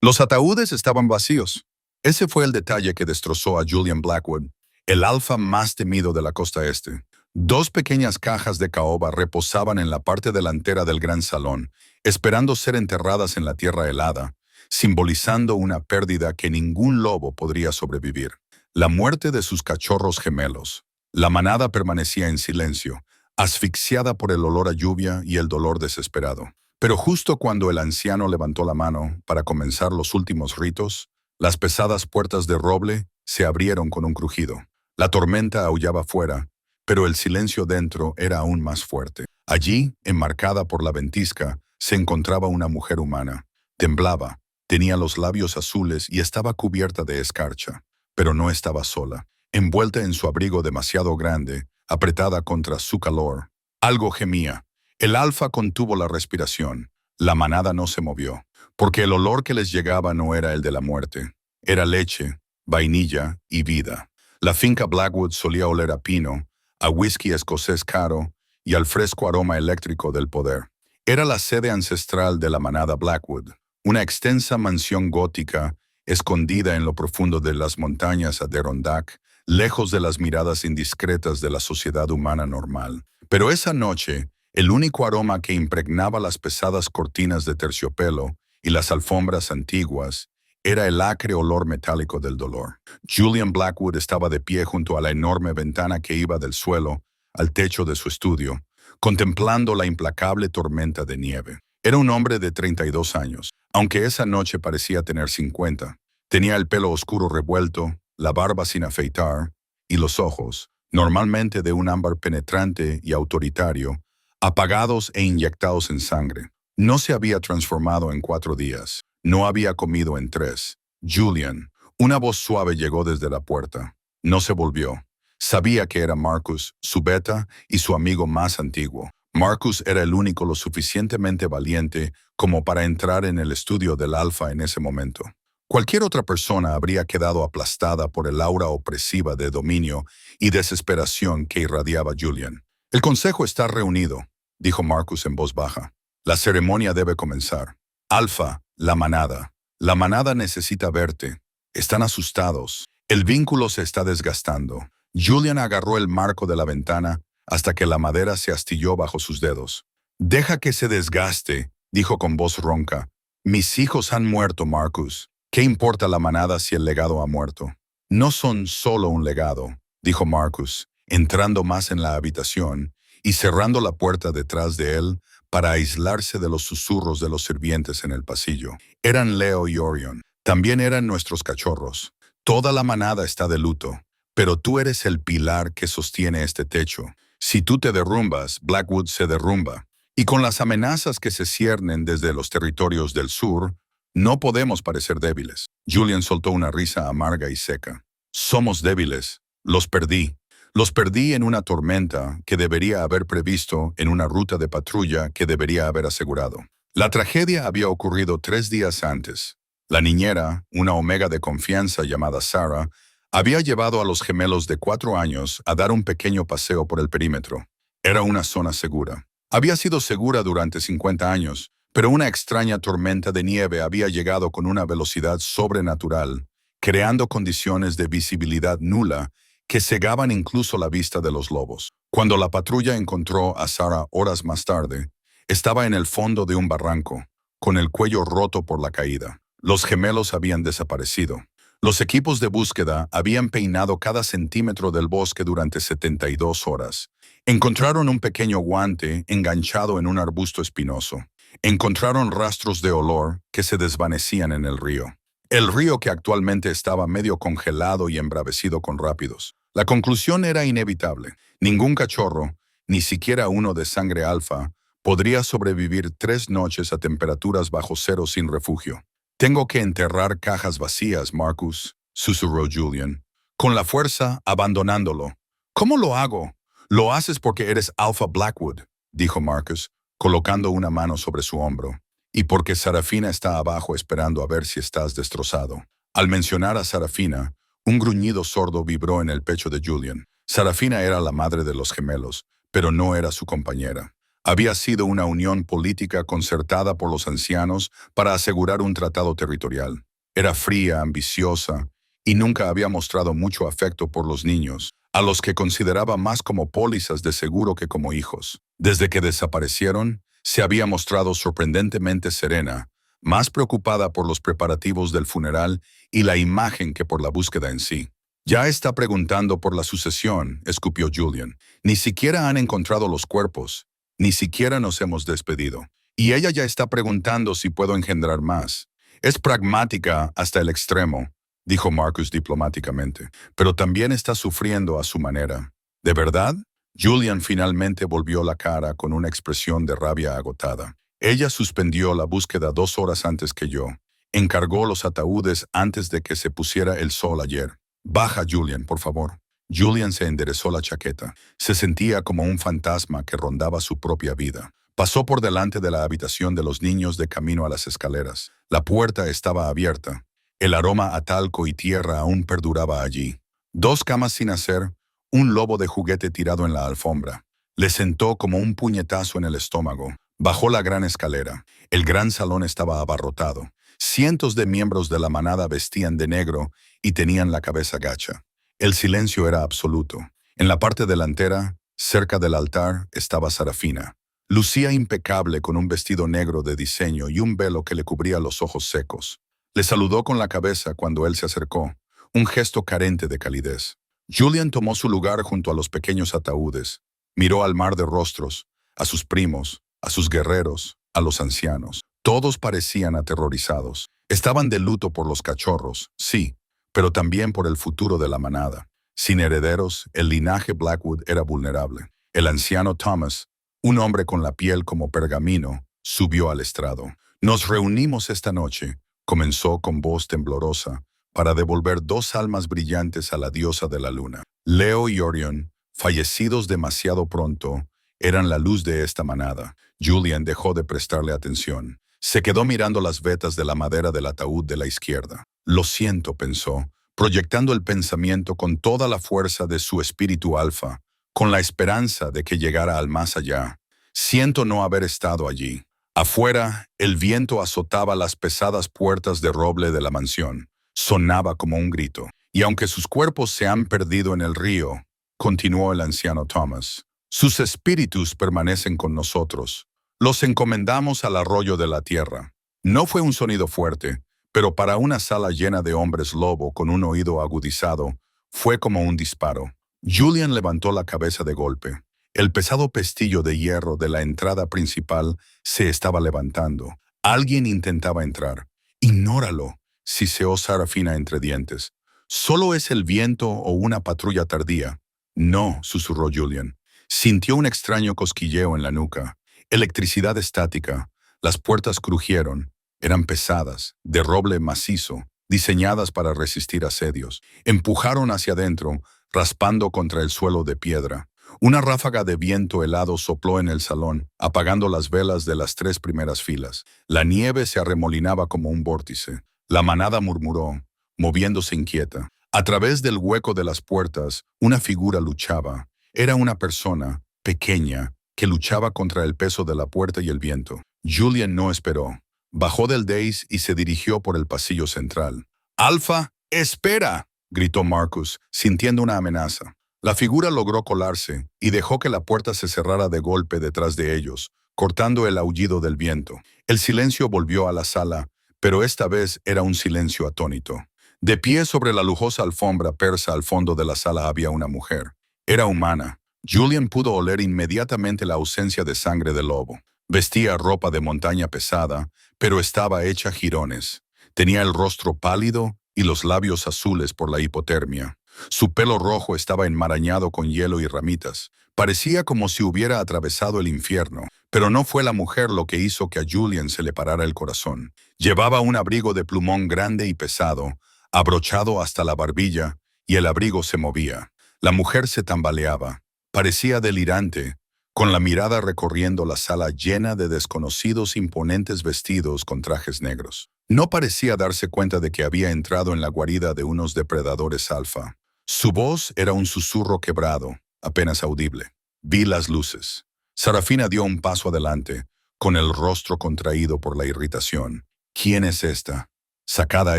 Los ataúdes estaban vacíos. Ese fue el detalle que destrozó a Julian Blackwood, el alfa más temido de la costa este. Dos pequeñas cajas de caoba reposaban en la parte delantera del gran salón, esperando ser enterradas en la tierra helada, simbolizando una pérdida que ningún lobo podría sobrevivir. La muerte de sus cachorros gemelos. La manada permanecía en silencio, asfixiada por el olor a lluvia y el dolor desesperado. Pero justo cuando el anciano levantó la mano para comenzar los últimos ritos, las pesadas puertas de roble se abrieron con un crujido. La tormenta aullaba fuera, pero el silencio dentro era aún más fuerte. Allí, enmarcada por la ventisca, se encontraba una mujer humana. Temblaba, tenía los labios azules y estaba cubierta de escarcha, pero no estaba sola. Envuelta en su abrigo demasiado grande, apretada contra su calor, algo gemía. El alfa contuvo la respiración. La manada no se movió, porque el olor que les llegaba no era el de la muerte. Era leche, vainilla y vida. La finca Blackwood solía oler a pino, a whisky escocés caro y al fresco aroma eléctrico del poder. Era la sede ancestral de la manada Blackwood, una extensa mansión gótica escondida en lo profundo de las montañas Adirondack, lejos de las miradas indiscretas de la sociedad humana normal. Pero esa noche, el único aroma que impregnaba las pesadas cortinas de terciopelo y las alfombras antiguas era el acre olor metálico del dolor. Julian Blackwood estaba de pie junto a la enorme ventana que iba del suelo al techo de su estudio, contemplando la implacable tormenta de nieve. Era un hombre de 32 años, aunque esa noche parecía tener 50. Tenía el pelo oscuro revuelto, la barba sin afeitar y los ojos, normalmente de un ámbar penetrante y autoritario, apagados e inyectados en sangre. No se había transformado en 4 días. No había comido en 3. Julian. Una voz suave llegó desde la puerta. No se volvió. Sabía que era Marcus, su beta y su amigo más antiguo. Marcus era el único lo suficientemente valiente como para entrar en el estudio del alfa en ese momento. Cualquier otra persona habría quedado aplastada por el aura opresiva de dominio y desesperación que irradiaba Julian. «El consejo está reunido», dijo Marcus en voz baja. «La ceremonia debe comenzar. Alfa, la manada. La manada necesita verte. Están asustados. El vínculo se está desgastando». Julian agarró el marco de la ventana hasta que la madera se astilló bajo sus dedos. «Deja que se desgaste», dijo con voz ronca. «Mis hijos han muerto, Marcus. ¿Qué importa la manada si el legado ha muerto?» «No son solo un legado», dijo Marcus, entrando más en la habitación y cerrando la puerta detrás de él para aislarse de los susurros de los sirvientes en el pasillo. «Eran Leo y Orion. También eran nuestros cachorros. Toda la manada está de luto, pero tú eres el pilar que sostiene este techo. Si tú te derrumbas, Blackwood se derrumba. Y con las amenazas que se ciernen desde los territorios del sur, no podemos parecer débiles». Julian soltó una risa amarga y seca. «Somos débiles. Los perdí. Los perdí en una tormenta que debería haber previsto, en una ruta de patrulla que debería haber asegurado. La tragedia había ocurrido 3 días antes. La niñera, una omega de confianza llamada Sarah, había llevado a los gemelos de 4 años a dar un pequeño paseo por el perímetro. Era una zona segura. Había sido segura durante 50 años, pero una extraña tormenta de nieve había llegado con una velocidad sobrenatural, creando condiciones de visibilidad nula que cegaban incluso la vista de los lobos. Cuando la patrulla encontró a Sarah horas más tarde, estaba en el fondo de un barranco, con el cuello roto por la caída. Los gemelos habían desaparecido. Los equipos de búsqueda habían peinado cada centímetro del bosque durante 72 horas. Encontraron un pequeño guante enganchado en un arbusto espinoso. Encontraron rastros de olor que se desvanecían en el río. El río que actualmente estaba medio congelado y embravecido con rápidos. La conclusión era inevitable. Ningún cachorro, ni siquiera uno de sangre alfa, podría sobrevivir 3 noches a temperaturas bajo cero sin refugio. «Tengo que enterrar cajas vacías, Marcus», susurró Julian, con la fuerza abandonándolo. «¿Cómo lo hago?» «Lo haces porque eres Alpha Blackwood», dijo Marcus, colocando una mano sobre su hombro. «Y porque Sarafina está abajo esperando a ver si estás destrozado». Al mencionar a Sarafina, un gruñido sordo vibró en el pecho de Julian. Sarafina era la madre de los gemelos, pero no era su compañera. Había sido una unión política concertada por los ancianos para asegurar un tratado territorial. Era fría, ambiciosa, y nunca había mostrado mucho afecto por los niños, a los que consideraba más como pólizas de seguro que como hijos. Desde que desaparecieron, se había mostrado sorprendentemente serena, más preocupada por los preparativos del funeral y la imagen que por la búsqueda en sí. Ya está preguntando por la sucesión, escupió Julian. Ni siquiera han encontrado los cuerpos. Ni siquiera nos hemos despedido. Y ella ya está preguntando si puedo engendrar más. Es pragmática hasta el extremo, dijo Marcus diplomáticamente, pero también está sufriendo a su manera. ¿De verdad? Julian finalmente volvió la cara con una expresión de rabia agotada. Ella suspendió la búsqueda 2 horas antes que yo. Encargó los ataúdes antes de que se pusiera el sol ayer. Baja, Julian, por favor. Julian se enderezó la chaqueta. Se sentía como un fantasma que rondaba su propia vida. Pasó por delante de la habitación de los niños de camino a las escaleras. La puerta estaba abierta. El aroma a talco y tierra aún perduraba allí. 2 camas sin hacer, un lobo de juguete tirado en la alfombra. Le sentó como un puñetazo en el estómago. Bajó la gran escalera. El gran salón estaba abarrotado. Cientos de miembros de la manada vestían de negro y tenían la cabeza gacha. El silencio era absoluto. En la parte delantera, cerca del altar, estaba Sarafina. Lucía impecable con un vestido negro de diseño y un velo que le cubría los ojos secos. Le saludó con la cabeza cuando él se acercó, un gesto carente de calidez. Julian tomó su lugar junto a los pequeños ataúdes. Miró al mar de rostros, a sus primos, a sus guerreros, a los ancianos. Todos parecían aterrorizados. Estaban de luto por los cachorros, sí, pero también por el futuro de la manada. Sin herederos, el linaje Blackwood era vulnerable. El anciano Thomas, un hombre con la piel como pergamino, subió al estrado. Nos reunimos esta noche, comenzó con voz temblorosa, para devolver 2 almas brillantes a la diosa de la luna. Leo y Orion, fallecidos demasiado pronto, eran la luz de esta manada. Julian dejó de prestarle atención. Se quedó mirando las vetas de la madera del ataúd de la izquierda. Lo siento, pensó, proyectando el pensamiento con toda la fuerza de su espíritu alfa, con la esperanza de que llegara al más allá. Siento no haber estado allí. Afuera, el viento azotaba las pesadas puertas de roble de la mansión. Sonaba como un grito. Y aunque sus cuerpos se han perdido en el río, continuó el anciano Thomas, sus espíritus permanecen con nosotros. Los encomendamos al arroyo de la tierra. No fue un sonido fuerte, pero para una sala llena de hombres lobo con un oído agudizado, fue como un disparo. Julian levantó la cabeza de golpe. El pesado pestillo de hierro de la entrada principal se estaba levantando. Alguien intentaba entrar. Ignóralo, siseó Sarafina entre dientes. Solo es el viento o una patrulla tardía. No, susurró Julian. Sintió un extraño cosquilleo en la nuca. Electricidad estática. Las puertas crujieron. Eran pesadas, de roble macizo, diseñadas para resistir asedios. Empujaron hacia adentro, raspando contra el suelo de piedra. Una ráfaga de viento helado sopló en el salón, apagando las velas de las 3 primeras filas. La nieve se arremolinaba como un vórtice. La manada murmuró, moviéndose inquieta. A través del hueco de las puertas, una figura luchaba. Era una persona, pequeña, que luchaba contra el peso de la puerta y el viento. Julian no esperó. Bajó del dais y se dirigió por el pasillo central. «¡Alfa, espera!», gritó Marcus, sintiendo una amenaza. La figura logró colarse y dejó que la puerta se cerrara de golpe detrás de ellos, cortando el aullido del viento. El silencio volvió a la sala, pero esta vez era un silencio atónito. De pie sobre la lujosa alfombra persa al fondo de la sala había una mujer. Era humana. Julian pudo oler inmediatamente la ausencia de sangre del lobo. Vestía ropa de montaña pesada, pero estaba hecha jirones. Tenía el rostro pálido y los labios azules por la hipotermia. Su pelo rojo estaba enmarañado con hielo y ramitas. Parecía como si hubiera atravesado el infierno, pero no fue la mujer lo que hizo que a Julian se le parara el corazón. Llevaba un abrigo de plumón grande y pesado, abrochado hasta la barbilla, y el abrigo se movía. La mujer se tambaleaba. Parecía delirante, con la mirada recorriendo la sala llena de desconocidos imponentes vestidos con trajes negros. No parecía darse cuenta de que había entrado en la guarida de unos depredadores alfa. Su voz era un susurro quebrado, apenas audible. Vi las luces. Sarafina dio un paso adelante, con el rostro contraído por la irritación. ¿Quién es esta? Sacad a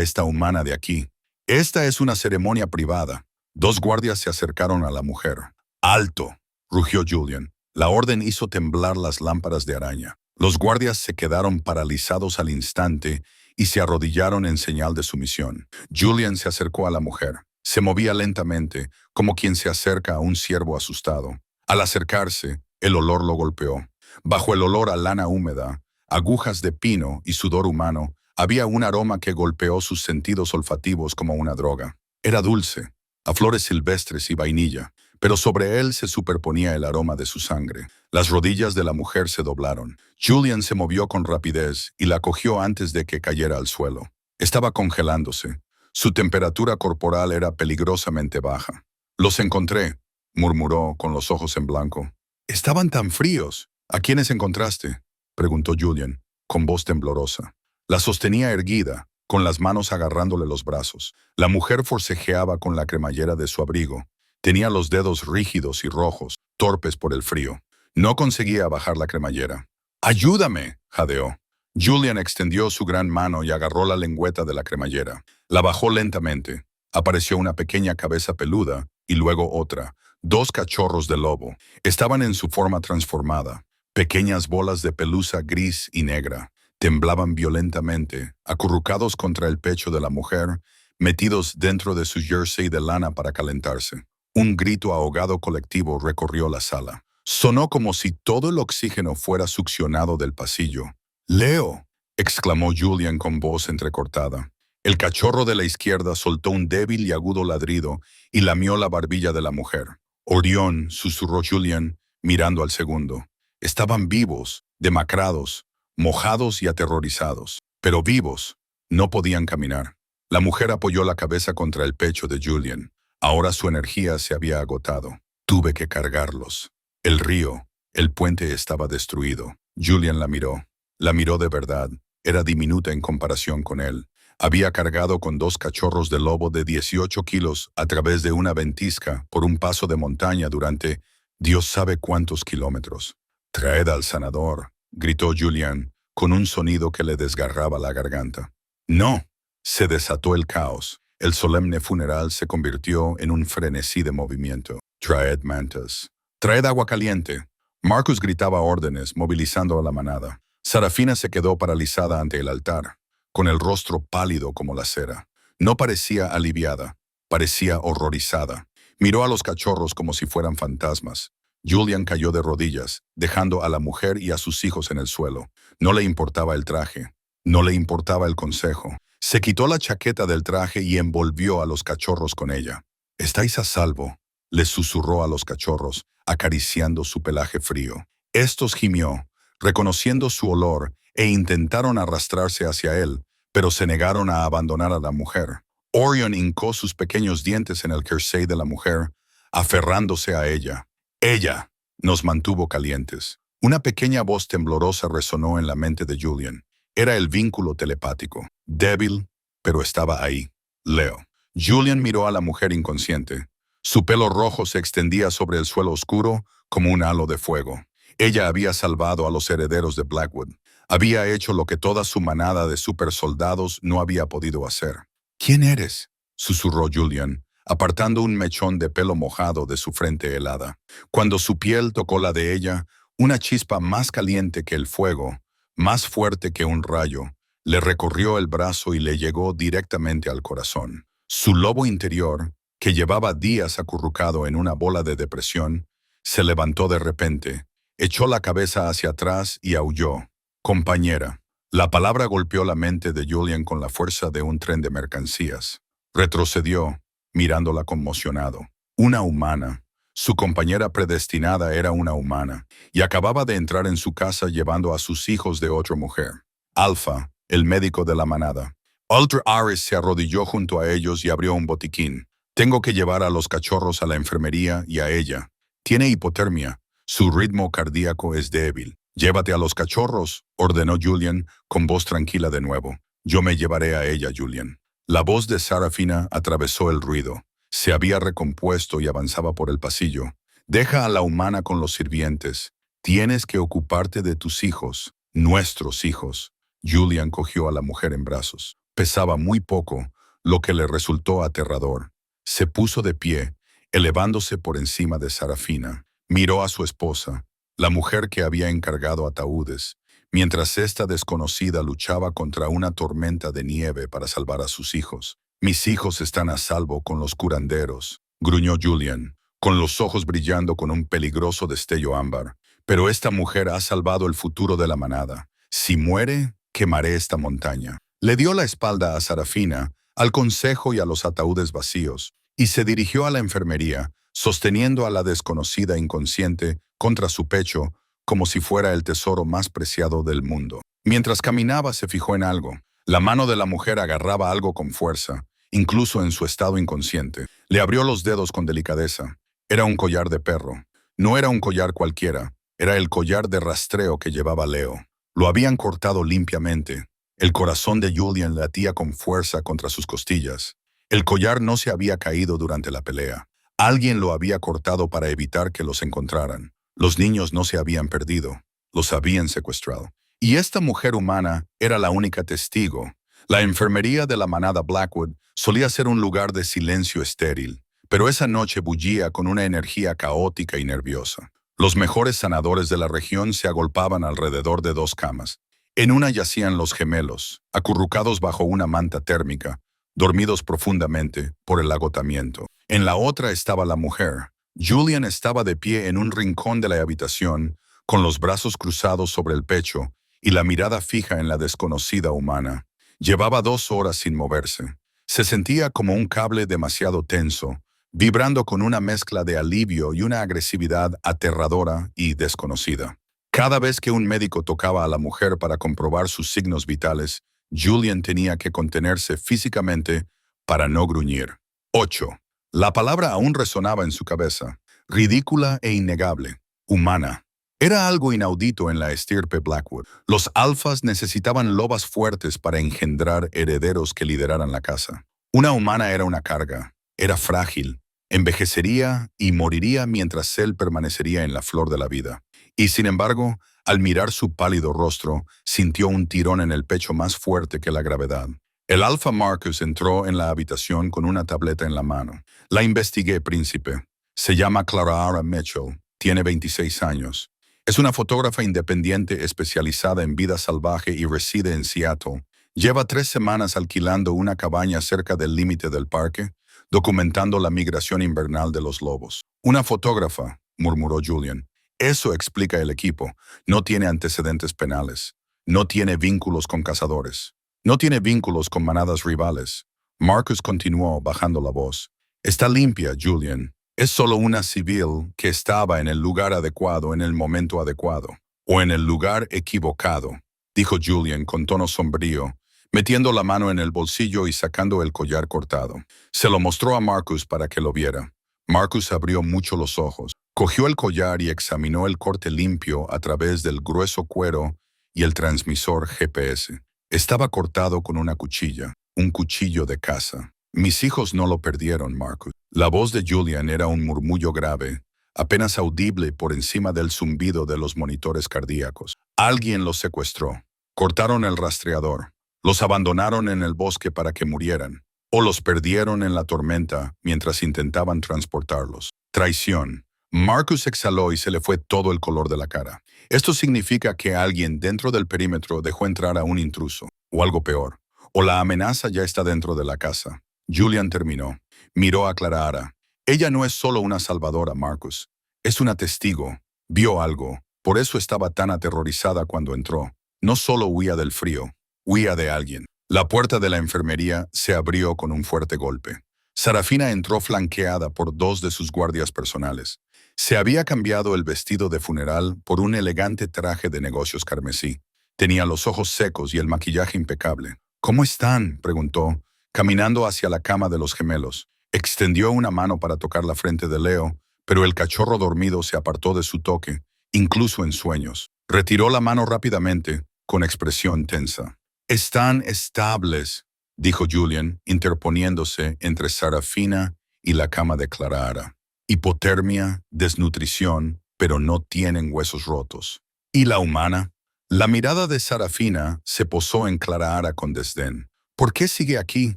esta humana de aquí. Esta es una ceremonia privada. Dos guardias se acercaron a la mujer. ¡Alto!, rugió Julian. La orden hizo temblar las lámparas de araña. Los guardias se quedaron paralizados al instante y se arrodillaron en señal de sumisión. Julian se acercó a la mujer. Se movía lentamente, como quien se acerca a un ciervo asustado. Al acercarse, el olor lo golpeó. Bajo el olor a lana húmeda, agujas de pino y sudor humano, había un aroma que golpeó sus sentidos olfativos como una droga. Era dulce, a flores silvestres y vainilla, pero sobre él se superponía el aroma de su sangre. Las rodillas de la mujer se doblaron. Julian se movió con rapidez y la cogió antes de que cayera al suelo. Estaba congelándose. Su temperatura corporal era peligrosamente baja. «Los encontré», murmuró con los ojos en blanco. «Estaban tan fríos». «¿A quiénes encontraste?», preguntó Julian, con voz temblorosa. La sostenía erguida, con las manos agarrándole los brazos. La mujer forcejeaba con la cremallera de su abrigo. Tenía los dedos rígidos y rojos, torpes por el frío. No conseguía bajar la cremallera. «¡Ayúdame!», jadeó. Julian extendió su gran mano y agarró la lengüeta de la cremallera. La bajó lentamente. Apareció una pequeña cabeza peluda y luego otra. Dos cachorros de lobo. Estaban en su forma transformada. Pequeñas bolas de pelusa gris y negra. Temblaban violentamente, acurrucados contra el pecho de la mujer, metidos dentro de su jersey de lana para calentarse. Un grito ahogado colectivo recorrió la sala. Sonó como si todo el oxígeno fuera succionado del pasillo. «¡Leo!», exclamó Julian con voz entrecortada. El cachorro de la izquierda soltó un débil y agudo ladrido y lamió la barbilla de la mujer. «Orión», susurró Julian, mirando al segundo. Estaban vivos, demacrados, mojados y aterrorizados, pero vivos. No podían caminar. La mujer apoyó la cabeza contra el pecho de Julian. Ahora su energía se había agotado. «Tuve que cargarlos». El río, el puente estaba destruido. Julian la miró. La miró de verdad. Era diminuta en comparación con él. Había cargado con dos cachorros de lobo de 18 kilos a través de una ventisca por un paso de montaña durante Dios sabe cuántos kilómetros. «Traed al sanador», gritó Julian, con un sonido que le desgarraba la garganta. «No». Se desató el caos. El solemne funeral se convirtió en un frenesí de movimiento. «Traed mantas». «Traed agua caliente». Marcus gritaba órdenes, movilizando a la manada. Sarafina se quedó paralizada ante el altar, con el rostro pálido como la cera. No parecía aliviada, parecía horrorizada. Miró a los cachorros como si fueran fantasmas. Julian cayó de rodillas, dejando a la mujer y a sus hijos en el suelo. No le importaba el traje, no le importaba el consejo. Se quitó la chaqueta del traje y envolvió a los cachorros con ella. «Estáis a salvo», les susurró a los cachorros, acariciando su pelaje frío. Estos gimió, reconociendo su olor, e intentaron arrastrarse hacia él, pero se negaron a abandonar a la mujer. Orion hincó sus pequeños dientes en el jersey de la mujer, aferrándose a ella. «Ella», nos mantuvo calientes. Una pequeña voz temblorosa resonó en la mente de Julian. Era el vínculo telepático. Débil, pero estaba ahí. «Leo». Julian miró a la mujer inconsciente. Su pelo rojo se extendía sobre el suelo oscuro como un halo de fuego. Ella había salvado a los herederos de Blackwood. Había hecho lo que toda su manada de supersoldados no había podido hacer. «¿Quién eres?», susurró Julian, apartando un mechón de pelo mojado de su frente helada. Cuando su piel tocó la de ella, una chispa más caliente que el fuego, más fuerte que un rayo, le recorrió el brazo y le llegó directamente al corazón. Su lobo interior, que llevaba días acurrucado en una bola de depresión, se levantó de repente, echó la cabeza hacia atrás y aulló. «Compañera». La palabra golpeó la mente de Julian con la fuerza de un tren de mercancías. Retrocedió, mirándola conmocionado. Una humana. Su compañera predestinada era una humana, y acababa de entrar en su casa llevando a sus hijos de otra mujer. Alpha, el médico de la manada. Ultra Ares se arrodilló junto a ellos y abrió un botiquín. «Tengo que llevar a los cachorros a la enfermería y a ella. Tiene hipotermia. Su ritmo cardíaco es débil». «Llévate a los cachorros», ordenó Julian con voz tranquila de nuevo. «Yo me llevaré a ella, Julian». La voz de Sarafina atravesó el ruido. Se había recompuesto y avanzaba por el pasillo. «Deja a la humana con los sirvientes. Tienes que ocuparte de tus hijos, nuestros hijos. Julian cogió a la mujer en brazos. Pesaba muy poco, lo que le resultó aterrador. Se puso de pie, elevándose por encima de Sarafina. Miró a su esposa, la mujer que había encargado ataúdes, mientras esta desconocida luchaba contra una tormenta de nieve para salvar a sus hijos. Mis hijos están a salvo con los curanderos, gruñó Julian, con los ojos brillando con un peligroso destello ámbar. Pero esta mujer ha salvado el futuro de la manada. Si muere, quemaré esta montaña. Le dio la espalda a Sarafina, al consejo y a los ataúdes vacíos, y se dirigió a la enfermería, sosteniendo a la desconocida inconsciente contra su pecho como si fuera el tesoro más preciado del mundo. Mientras caminaba se fijó en algo. La mano de la mujer agarraba algo con fuerza, incluso en su estado inconsciente. Le abrió los dedos con delicadeza. Era un collar de perro. No era un collar cualquiera. Era el collar de rastreo que llevaba Leo. Lo habían cortado limpiamente. El corazón de Julian latía con fuerza contra sus costillas. El collar no se había caído durante la pelea. Alguien lo había cortado para evitar que los encontraran. Los niños no se habían perdido. Los habían secuestrado. Y esta mujer humana era la única testigo. La enfermería de la manada Blackwood solía ser un lugar de silencio estéril, pero esa noche bullía con una energía caótica y nerviosa. Los mejores sanadores de la región se agolpaban alrededor de dos camas. En una yacían los gemelos, acurrucados bajo una manta térmica, dormidos profundamente por el agotamiento. En la otra estaba la mujer. Julian estaba de pie en un rincón de la habitación, con los brazos cruzados sobre el pecho y la mirada fija en la desconocida humana. Llevaba 2 horas sin moverse. Se sentía como un cable demasiado tenso, vibrando con una mezcla de alivio y una agresividad aterradora y desconocida. Cada vez que un médico tocaba a la mujer para comprobar sus signos vitales, Julian tenía que contenerse físicamente para no gruñir. 8. La palabra aún resonaba en su cabeza, ridícula e innegable, humana. Era algo inaudito en la estirpe Blackwood. Los alfas necesitaban lobas fuertes para engendrar herederos que lideraran la casa. Una humana era una carga. Era frágil, envejecería y moriría mientras él permanecería en la flor de la vida. Y sin embargo, al mirar su pálido rostro, sintió un tirón en el pecho más fuerte que la gravedad. El alfa Marcus entró en la habitación con una tableta en la mano. La investigué, príncipe. Se llama Clara Mitchell. Tiene 26 años. Es una fotógrafa independiente especializada en vida salvaje y reside en Seattle. Lleva 3 semanas alquilando una cabaña cerca del límite del parque, documentando la migración invernal de los lobos. Una fotógrafa, murmuró Julian. Eso explica el equipo. No tiene antecedentes penales. No tiene vínculos con cazadores. No tiene vínculos con manadas rivales. Marcus continuó, bajando la voz. Está limpia, Julian. Es solo una civil que estaba en el lugar adecuado en el momento adecuado. O en el lugar equivocado, dijo Julian con tono sombrío, metiendo la mano en el bolsillo y sacando el collar cortado. Se lo mostró a Marcus para que lo viera. Marcus abrió mucho los ojos, cogió el collar y examinó el corte limpio a través del grueso cuero y el transmisor GPS. Estaba cortado con una cuchilla, un cuchillo de caza. Mis hijos no lo perdieron, Marcus. La voz de Julian era un murmullo grave, apenas audible por encima del zumbido de los monitores cardíacos. Alguien los secuestró. Cortaron el rastreador. Los abandonaron en el bosque para que murieran. O los perdieron en la tormenta mientras intentaban transportarlos. Traición. Marcus exhaló y se le fue todo el color de la cara. Esto significa que alguien dentro del perímetro dejó entrar a un intruso, o algo peor, o la amenaza ya está dentro de la casa. Julian terminó. Miró a Clara. Ella no es solo una salvadora, Marcus. Es una testigo. Vio algo. Por eso estaba tan aterrorizada cuando entró. No solo huía del frío, huía de alguien. La puerta de la enfermería se abrió con un fuerte golpe. Sarafina entró flanqueada por 2 de sus guardias personales. Se había cambiado el vestido de funeral por un elegante traje de negocios carmesí. Tenía los ojos secos y el maquillaje impecable. ¿Cómo están?, preguntó, caminando hacia la cama de los gemelos. Extendió una mano para tocar la frente de Leo, pero el cachorro dormido se apartó de su toque, incluso en sueños. Retiró la mano rápidamente, con expresión tensa. «Están estables», dijo Julian, interponiéndose entre Sarafina y la cama de Clara. Hipotermia, desnutrición, pero no tienen huesos rotos. ¿Y la humana? La mirada de Sarafina se posó en Clara con desdén. ¿Por qué sigue aquí?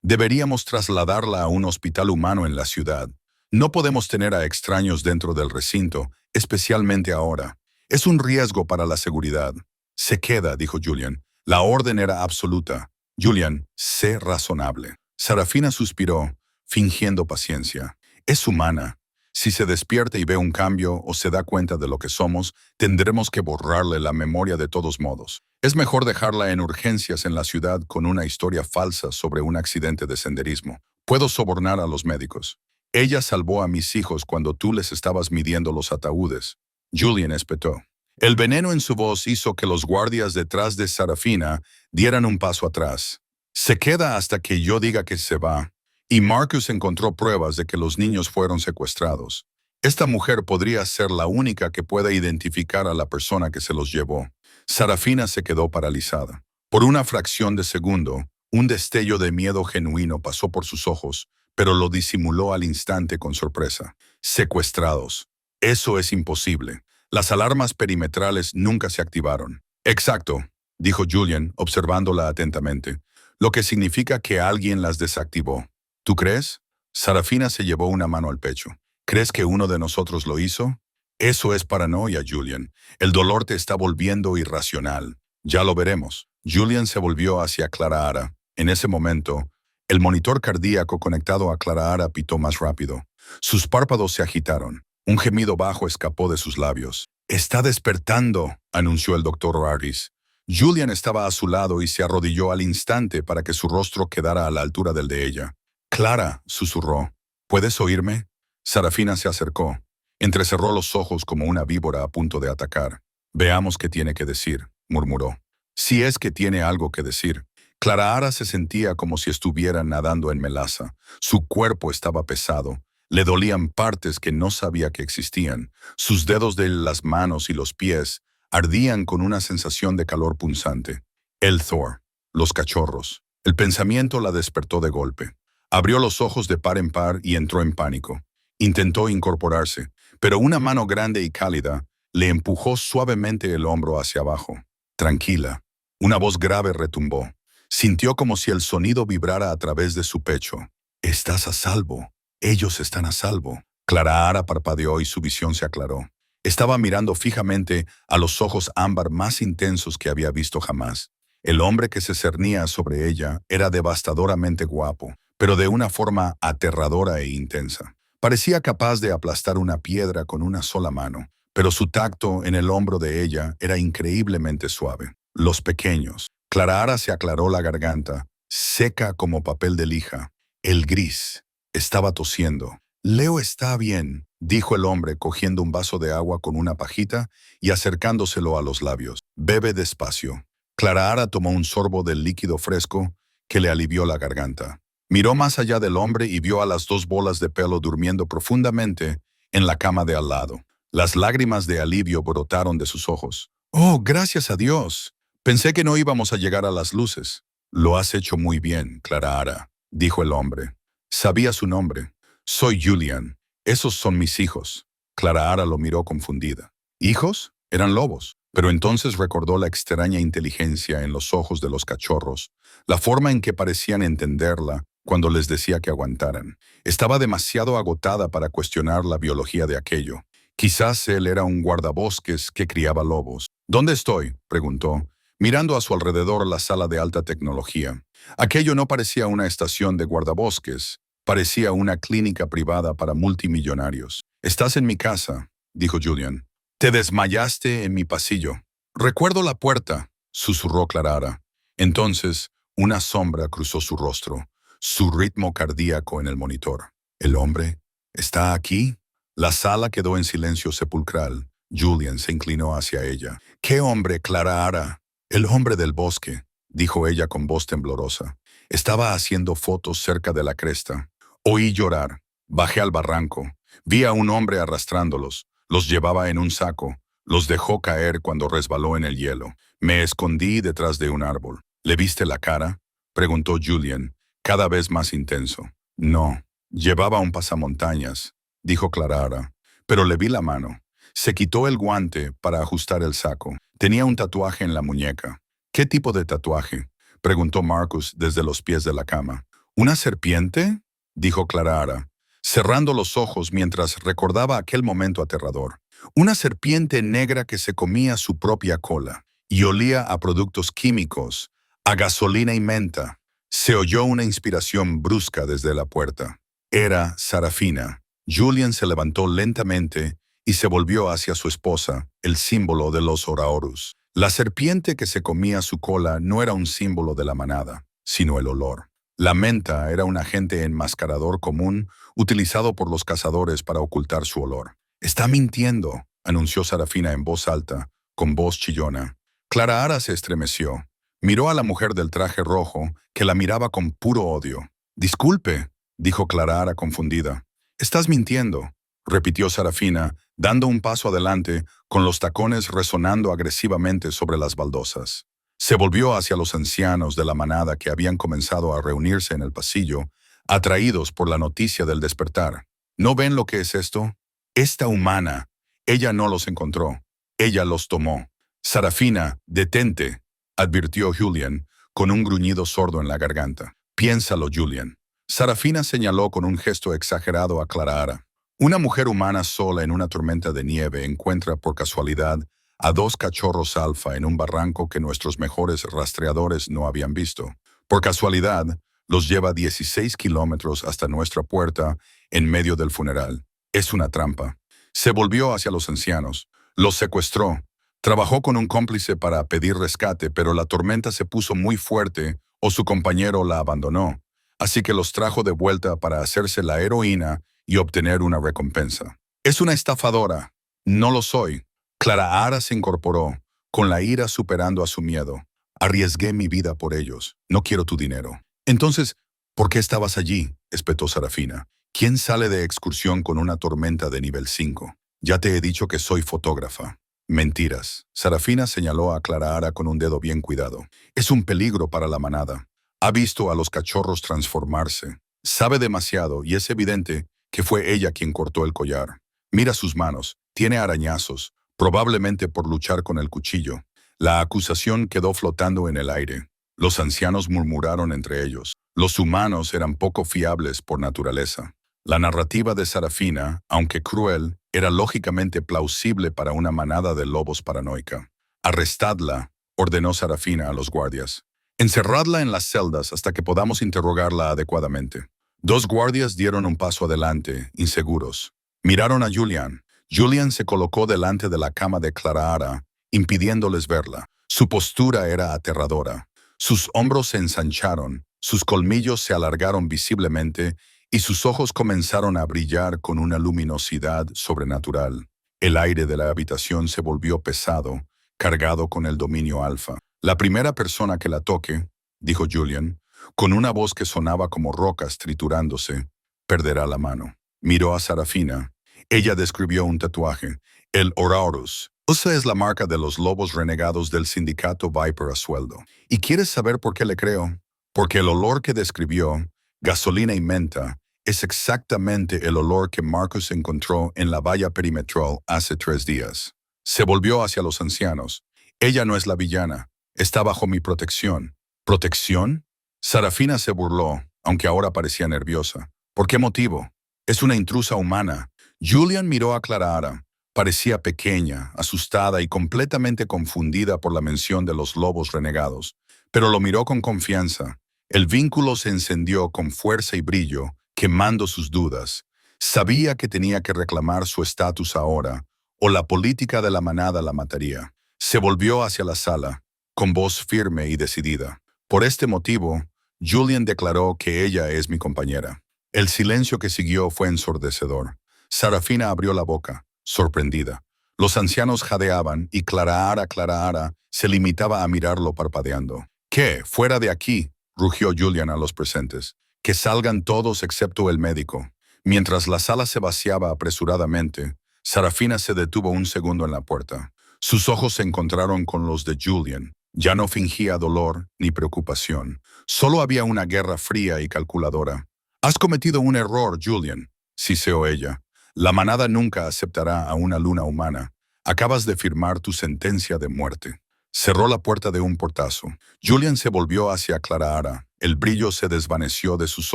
Deberíamos trasladarla a un hospital humano en la ciudad. No podemos tener a extraños dentro del recinto, especialmente ahora. Es un riesgo para la seguridad. Se queda, dijo Julian. La orden era absoluta. Julian, sé razonable. Sarafina suspiró, fingiendo paciencia. Es humana. Si se despierta y ve un cambio o se da cuenta de lo que somos, tendremos que borrarle la memoria de todos modos. Es mejor dejarla en urgencias en la ciudad con una historia falsa sobre un accidente de senderismo. Puedo sobornar a los médicos. Ella salvó a mis hijos cuando tú les estabas midiendo los ataúdes. Julian espetó. El veneno en su voz hizo que los guardias detrás de Sarafina dieran un paso atrás. Se queda hasta que yo diga que se va. Y Marcus encontró pruebas de que los niños fueron secuestrados. Esta mujer podría ser la única que pueda identificar a la persona que se los llevó. Sarafina se quedó paralizada. Por una fracción de segundo, un destello de miedo genuino pasó por sus ojos, pero lo disimuló al instante con sorpresa. Secuestrados. Eso es imposible. Las alarmas perimetrales nunca se activaron. Exacto, dijo Julian, observándola atentamente, lo que significa que alguien las desactivó. ¿Tú crees? Sarafina se llevó una mano al pecho. ¿Crees que uno de nosotros lo hizo? Eso es paranoia, Julian. El dolor te está volviendo irracional. Ya lo veremos. Julian se volvió hacia Clara. En ese momento, el monitor cardíaco conectado a Clara pitó más rápido. Sus párpados se agitaron. Un gemido bajo escapó de sus labios. «Está despertando», anunció el doctor Harris. Julian estaba a su lado y se arrodilló al instante para que su rostro quedara a la altura del de ella. «Clara», susurró, «¿puedes oírme?» Sarafina se acercó. Entrecerró los ojos como una víbora a punto de atacar. «Veamos qué tiene que decir», murmuró. «Si es que tiene algo que decir». Clara se sentía como si estuviera nadando en melaza. Su cuerpo estaba pesado. Le dolían partes que no sabía que existían. Sus dedos de las manos y los pies ardían con una sensación de calor punzante. El Thor, los cachorros. El pensamiento la despertó de golpe. Abrió los ojos de par en par y entró en pánico. Intentó incorporarse, pero una mano grande y cálida le empujó suavemente el hombro hacia abajo. «Tranquila». Una voz grave retumbó. Sintió como si el sonido vibrara a través de su pecho. «Estás a salvo. Ellos están a salvo». Clara parpadeó y su visión se aclaró. Estaba mirando fijamente a los ojos ámbar más intensos que había visto jamás. El hombre que se cernía sobre ella era devastadoramente guapo, pero de una forma aterradora e intensa. Parecía capaz de aplastar una piedra con una sola mano, pero su tacto en el hombro de ella era increíblemente suave. Los pequeños. Clara se aclaró la garganta, seca como papel de lija. El gris. Estaba tosiendo. «Leo está bien», dijo el hombre cogiendo un vaso de agua con una pajita y acercándoselo a los labios. «Bebe despacio». Clara tomó un sorbo del líquido fresco que le alivió la garganta. Miró más allá del hombre y vio a las dos bolas de pelo durmiendo profundamente en la cama de al lado. Las lágrimas de alivio brotaron de sus ojos. «Oh, gracias a Dios. Pensé que no íbamos a llegar a las luces». «Lo has hecho muy bien, Clara», dijo el hombre. Sabía su nombre. «Soy Julian. Esos son mis hijos». Clara lo miró confundida. ¿Hijos? Eran lobos. Pero entonces recordó la extraña inteligencia en los ojos de los cachorros, la forma en que parecían entenderla cuando les decía que aguantaran. Estaba demasiado agotada para cuestionar la biología de aquello. Quizás él era un guardabosques que criaba lobos. «¿Dónde estoy?», preguntó, mirando a su alrededor la sala de alta tecnología. Aquello no parecía una estación de guardabosques, parecía una clínica privada para multimillonarios. «Estás en mi casa», dijo Julian. «Te desmayaste en mi pasillo». «Recuerdo la puerta», susurró Clara. Entonces, una sombra cruzó su rostro, su ritmo cardíaco en el monitor. «¿El hombre está aquí?» La sala quedó en silencio sepulcral. Julian se inclinó hacia ella. «¿Qué hombre, Clara?» «El hombre del bosque», dijo ella con voz temblorosa. «Estaba haciendo fotos cerca de la cresta. Oí llorar. Bajé al barranco. Vi a un hombre arrastrándolos. Los llevaba en un saco. Los dejó caer cuando resbaló en el hielo. Me escondí detrás de un árbol». «¿Le viste la cara?», preguntó Julian, cada vez más intenso. «No. Llevaba un pasamontañas», dijo Clara, «pero le vi la mano. Se quitó el guante para ajustar el saco. Tenía un tatuaje en la muñeca. ¿Qué tipo de tatuaje?, preguntó Marcus desde los pies de la cama. ¿Una serpiente?, dijo Clara, cerrando los ojos mientras recordaba aquel momento aterrador. Una serpiente negra que se comía su propia cola y olía a productos químicos, a gasolina y menta. Se oyó una inspiración brusca desde la puerta. Era Sarafina. Julian se levantó lentamente y se volvió hacia su esposa, el símbolo de los Oraorus. La serpiente que se comía su cola no era un símbolo de la manada, sino el olor. La menta era un agente enmascarador común utilizado por los cazadores para ocultar su olor. «Está mintiendo», anunció Sarafina en voz alta, con voz chillona. Clara se estremeció. Miró a la mujer del traje rojo, que la miraba con puro odio. «Disculpe», dijo Clara confundida. «Estás mintiendo», repitió Sarafina, dando un paso adelante, con los tacones resonando agresivamente sobre las baldosas. Se volvió hacia los ancianos de la manada que habían comenzado a reunirse en el pasillo, atraídos por la noticia del despertar. ¿No ven lo que es esto? Esta humana. Ella no los encontró. Ella los tomó. «Sarafina, detente», advirtió Julian, con un gruñido sordo en la garganta. «Piénsalo, Julian». Sarafina señaló con un gesto exagerado a Clara. Una mujer humana sola en una tormenta de nieve encuentra por casualidad a dos cachorros alfa en un barranco que nuestros mejores rastreadores no habían visto. Por casualidad, los lleva 16 kilómetros hasta nuestra puerta en medio del funeral. Es una trampa. Se volvió hacia los ancianos. Los secuestró. Trabajó con un cómplice para pedir rescate, pero la tormenta se puso muy fuerte o su compañero la abandonó. Así que los trajo de vuelta para hacerse la heroína y obtener una recompensa. «Es una estafadora». «No lo soy». Clara se incorporó, con la ira superando a su miedo. «Arriesgué mi vida por ellos. No quiero tu dinero». «Entonces, ¿por qué estabas allí?», espetó Sarafina. «¿Quién sale de excursión con una tormenta de nivel 5? Ya te he dicho que soy fotógrafa». «Mentiras». Sarafina señaló a Clara con un dedo bien cuidado. «Es un peligro para la manada. Ha visto a los cachorros transformarse. Sabe demasiado y es evidente que fue ella quien cortó el collar. Mira sus manos. Tiene arañazos, probablemente por luchar con el cuchillo». La acusación quedó flotando en el aire. Los ancianos murmuraron entre ellos. Los humanos eran poco fiables por naturaleza. La narrativa de Sarafina, aunque cruel, era lógicamente plausible para una manada de lobos paranoica. «Arrestadla», ordenó Sarafina a los guardias. «Encerradla en las celdas hasta que podamos interrogarla adecuadamente». Dos guardias dieron un paso adelante, inseguros. Miraron a Julian. Julian se colocó delante de la cama de Clara, impidiéndoles verla. Su postura era aterradora. Sus hombros se ensancharon, sus colmillos se alargaron visiblemente y sus ojos comenzaron a brillar con una luminosidad sobrenatural. El aire de la habitación se volvió pesado, cargado con el dominio alfa. «La primera persona que la toque», dijo Julian, con una voz que sonaba como rocas triturándose, «perderá la mano». Miró a Sarafina. Ella describió un tatuaje, el Oraorus. Esa es la marca de los lobos renegados del sindicato Viper a sueldo. ¿Y quieres saber por qué le creo? Porque el olor que describió, gasolina y menta, es exactamente el olor que Marcus encontró en la valla perimetral hace 3 días. Se volvió hacia los ancianos. «Ella no es la villana. Está bajo mi protección». «¿Protección?». Sarafina se burló, aunque ahora parecía nerviosa. «¿Por qué motivo?». «Es una intrusa humana». Julian miró a Clara. Parecía pequeña, asustada y completamente confundida por la mención de los lobos renegados, pero lo miró con confianza. El vínculo se encendió con fuerza y brillo, quemando sus dudas. Sabía que tenía que reclamar su estatus ahora, o la política de la manada la mataría. Se volvió hacia la sala, con voz firme y decidida. «Por este motivo, Julian declaró que ella es mi compañera». El silencio que siguió fue ensordecedor. Sarafina abrió la boca, sorprendida. Los ancianos jadeaban y Clara se limitaba a mirarlo parpadeando. «¿Qué? Fuera de aquí», rugió Julian a los presentes. «Que salgan todos excepto el médico». Mientras la sala se vaciaba apresuradamente, Sarafina se detuvo un segundo en la puerta. Sus ojos se encontraron con los de Julian. Ya no fingía dolor ni preocupación. Solo había una guerra fría y calculadora. «Has cometido un error, Julian», siseó ella. La manada nunca aceptará a una luna humana. Acabas de firmar tu sentencia de muerte. Cerró la puerta de un portazo. Julian se volvió hacia Clara. El brillo se desvaneció de sus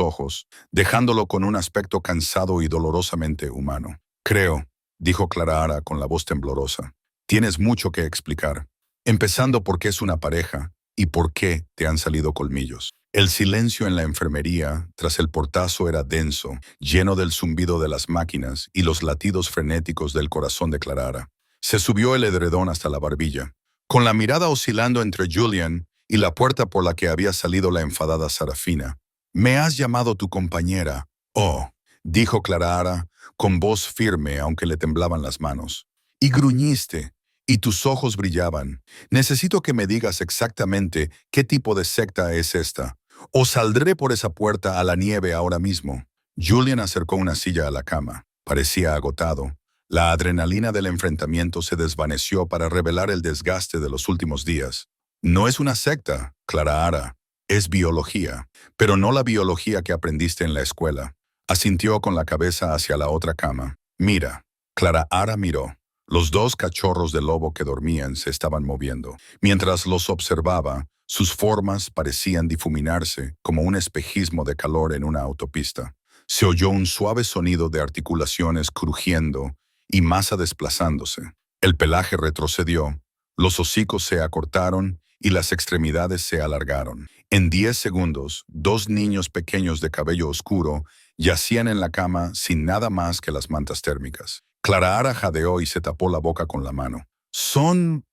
ojos, dejándolo con un aspecto cansado y dolorosamente humano. Creo, dijo Clara con la voz temblorosa. Tienes mucho que explicar. Empezando por qué es una pareja y por qué te han salido colmillos. El silencio en la enfermería tras el portazo era denso, lleno del zumbido de las máquinas y los latidos frenéticos del corazón de Clara. Se subió el edredón hasta la barbilla, con la mirada oscilando entre Julian y la puerta por la que había salido la enfadada Sarafina. «Me has llamado tu compañera». «Oh», dijo Clara, con voz firme aunque le temblaban las manos. «Y gruñiste, y tus ojos brillaban. Necesito que me digas exactamente qué tipo de secta es esta. O saldré por esa puerta a la nieve ahora mismo». Julian acercó una silla a la cama. Parecía agotado. La adrenalina del enfrentamiento se desvaneció para revelar el desgaste de los últimos días. «No es una secta, Clara. Es biología, pero no la biología que aprendiste en la escuela». Asintió con la cabeza hacia la otra cama. «Mira». Clara miró. Los dos cachorros de lobo que dormían se estaban moviendo. Mientras los observaba, sus formas parecían difuminarse como un espejismo de calor en una autopista. Se oyó un suave sonido de articulaciones crujiendo y masa desplazándose. El pelaje retrocedió, los hocicos se acortaron y las extremidades se alargaron. En 10 segundos, 2 niños pequeños de cabello oscuro yacían en la cama sin nada más que las mantas térmicas. Clara jadeó y se tapó la boca con la mano. Son